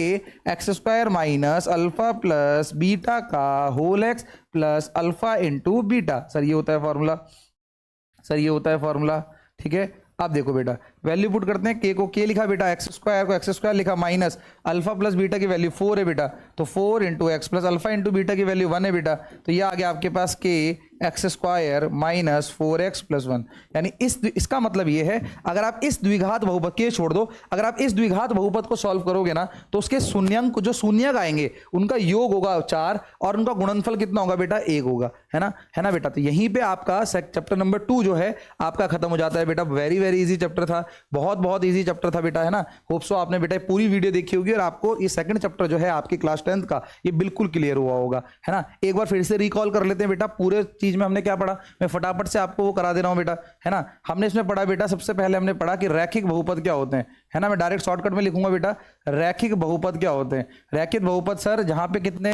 x² minus alpha plus beta का whole x plus alpha into beta. Sir ये होता है फॉर्मूला, सर ये होता है फॉर्मूला। ठीक है, अब देखो बेटा वैल्यू पुट करते हैं, k को k लिखा बेटा, x² को x² लिखा, माइनस अल्फा प्लस बीटा की वैल्यू 4 है बेटा, तो 4 into x plus alpha into beta की वैल्यू 1 है बेटा, तो ये आ गया आपके पास k x² minus 4x plus 1। यानी इसका मतलब ये है, अगर आप इस द्विघात बहुपद, के छोड़ दो, अगर आप इस द्विघात बहुपद को सॉल्व करोगे ना, तो उसके शून्यंक, जो शून्यक आएंगे उनका योग होगा 4 और उनका गुणनफल कितना होगा बेटा 1 होगा, है ना बेटा। तो यहीं पे आपका चैप्टर नंबर 2 जो है आपका खत्म हो जाता है बेटा। वेरी वेरी इजी चैप्टर था, बहुत इजी चैप्टर था बेटा, है ना। होप सो आपने बेटा पूरी वीडियो देखी होगी और आपको ये सेकंड चैप्टर जो है आपकी क्लास 10th का ये बिल्कुल क्लियर हुआ होगा, है ना। एक बार फिर से रिकॉल कर लेते हैं बेटा, पूरे चीज में हमने क्या पढ़ा, मैं फटाफट से आपको वो करा दे रहा हूं बेटा, है ना। हमने इसमें पढ़ा बेटा, सबसे पहले हमने पढ़ा कि रैखिक बहुपद क्या होते हैं, है ना। मैं डायरेक्ट शॉर्टकट में लिखूंगा बेटा, रैखिक बहुपद क्या होते हैं। रैखिक बहुपद सर जहां पे कितने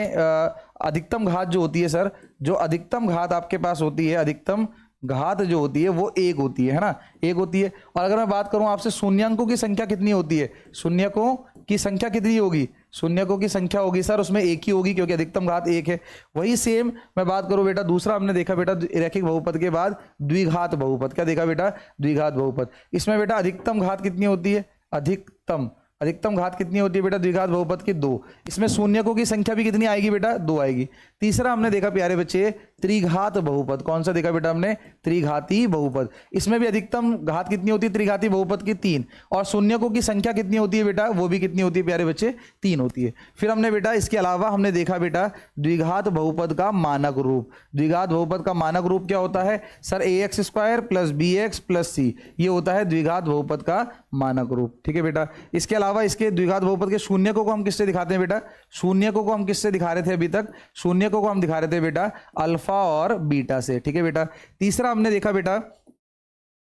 अधिकतम घात जो होती है सर, जो अधिकतम घात आपके पास होती है, अधिकतम घात जो होती है वो 1 होती है ना, 1 होती है। और अगर मैं बात करूं आपसे शून्यंकों की संख्या कितनी होती है, शून्यकों की संख्या कितनी होगी, शून्यकों की संख्या होगी सर उसमें एक ही होगी क्योंकि अधिकतम घात एक है। वही सेम मैं बात करूं बेटा, दूसरा हमने देखा बेटा रैखिक बहुपद के बाद द्विघात बहुपद। क्या देखा बेटा? द्विघात बहुपद। इसमें बेटा अधिकतम घात कितनी होती है? अधिकतम घात कितनी होती है बेटा द्विघात बहुपद की? 2। इसमें शून्यकों की संख्या भी कितनी आएगी बेटा? 2 आएगी। तीसरा हमने देखा प्यारे बच्चे त्रिघात बहुपद। कौन सा देखा बेटा हमने? त्रिघाती बहुपद। इसमें भी अधिकतम घात कितनी होती है त्रिघाती बहुपद की? 3। और शून्यकों की संख्या कितनी होती है बेटा? वो भी कितनी होती है प्यारे बच्चे? 3 होती है। फिर हमने बेटा इसके अलावा हमने देखा बेटा द्विघात बहुपद का मानक रूप। द्विघात बहुपद का मानक रूप क्या होता है सर? ax² + bx + c। ये होता है द्विघात बहुपद का मानक रूप। ठीक है बेटा। इसके अलावा इसके द्विघात बहुपद के शून्यकों को हम किससे दिखाते हैं बेटा? शून्यकों को हम किससे दिखा रहे थे अभी तक? शून्यकों को हम दिखा रहे थे बेटा अल्फा और बीटा से। ठीक है बेटा। तीसरा हमने देखा बेटा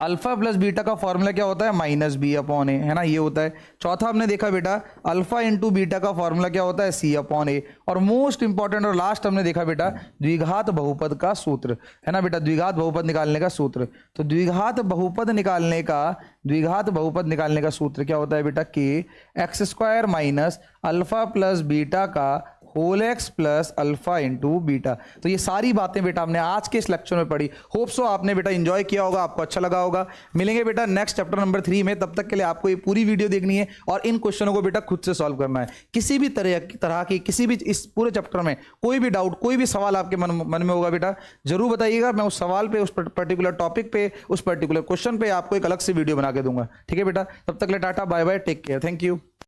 अल्फा प्लस बीटा का फॉर्मूला क्या होता है? -b/a, है ना, ये होता है। चौथा हमने देखा बेटा अल्फा इंटू बीटा का फॉर्मूला क्या होता है? c/a। और मोस्ट इंपॉर्टेंट और लास्ट हमने देखा बेटा द्विघात बहुपद का सूत्र, है ना बेटा, द्विघात बहुपद निकालने का सूत्र। तो द्विघात बहुपद निकालने का सूत्र क्या होता है बेटा? k x² - alpha plus beta का whole x plus alpha into beta. तो ये सारी बातें बेटा हमने आज के इस लेक्चर में पढ़ी। होप सो आपने बेटा एंजॉय किया होगा, आपको अच्छा लगा होगा। मिलेंगे बेटा नेक्स्ट चैप्टर नंबर 3 में। तब तक के लिए आपको ये पूरी वीडियो देखनी है और इन क्वेश्चनों को बेटा खुद से सॉल्व करना है। किसी भी तरह की किसी भी इस पूरे चैप्टर में कोई भी डाउट, कोई भी सवाल आपके मन में होगा बेटा जरूर बताइएगा। मैं उस सवाल पे, उस पर्टिकुलर टॉपिक पे, उस पर्टिकुलर क्वेश्चन पे आपको एक अलग से वीडियो बना के दूंगा। ठीक है बेटा। तब तक के लिए tata bye bye, take care, thank you.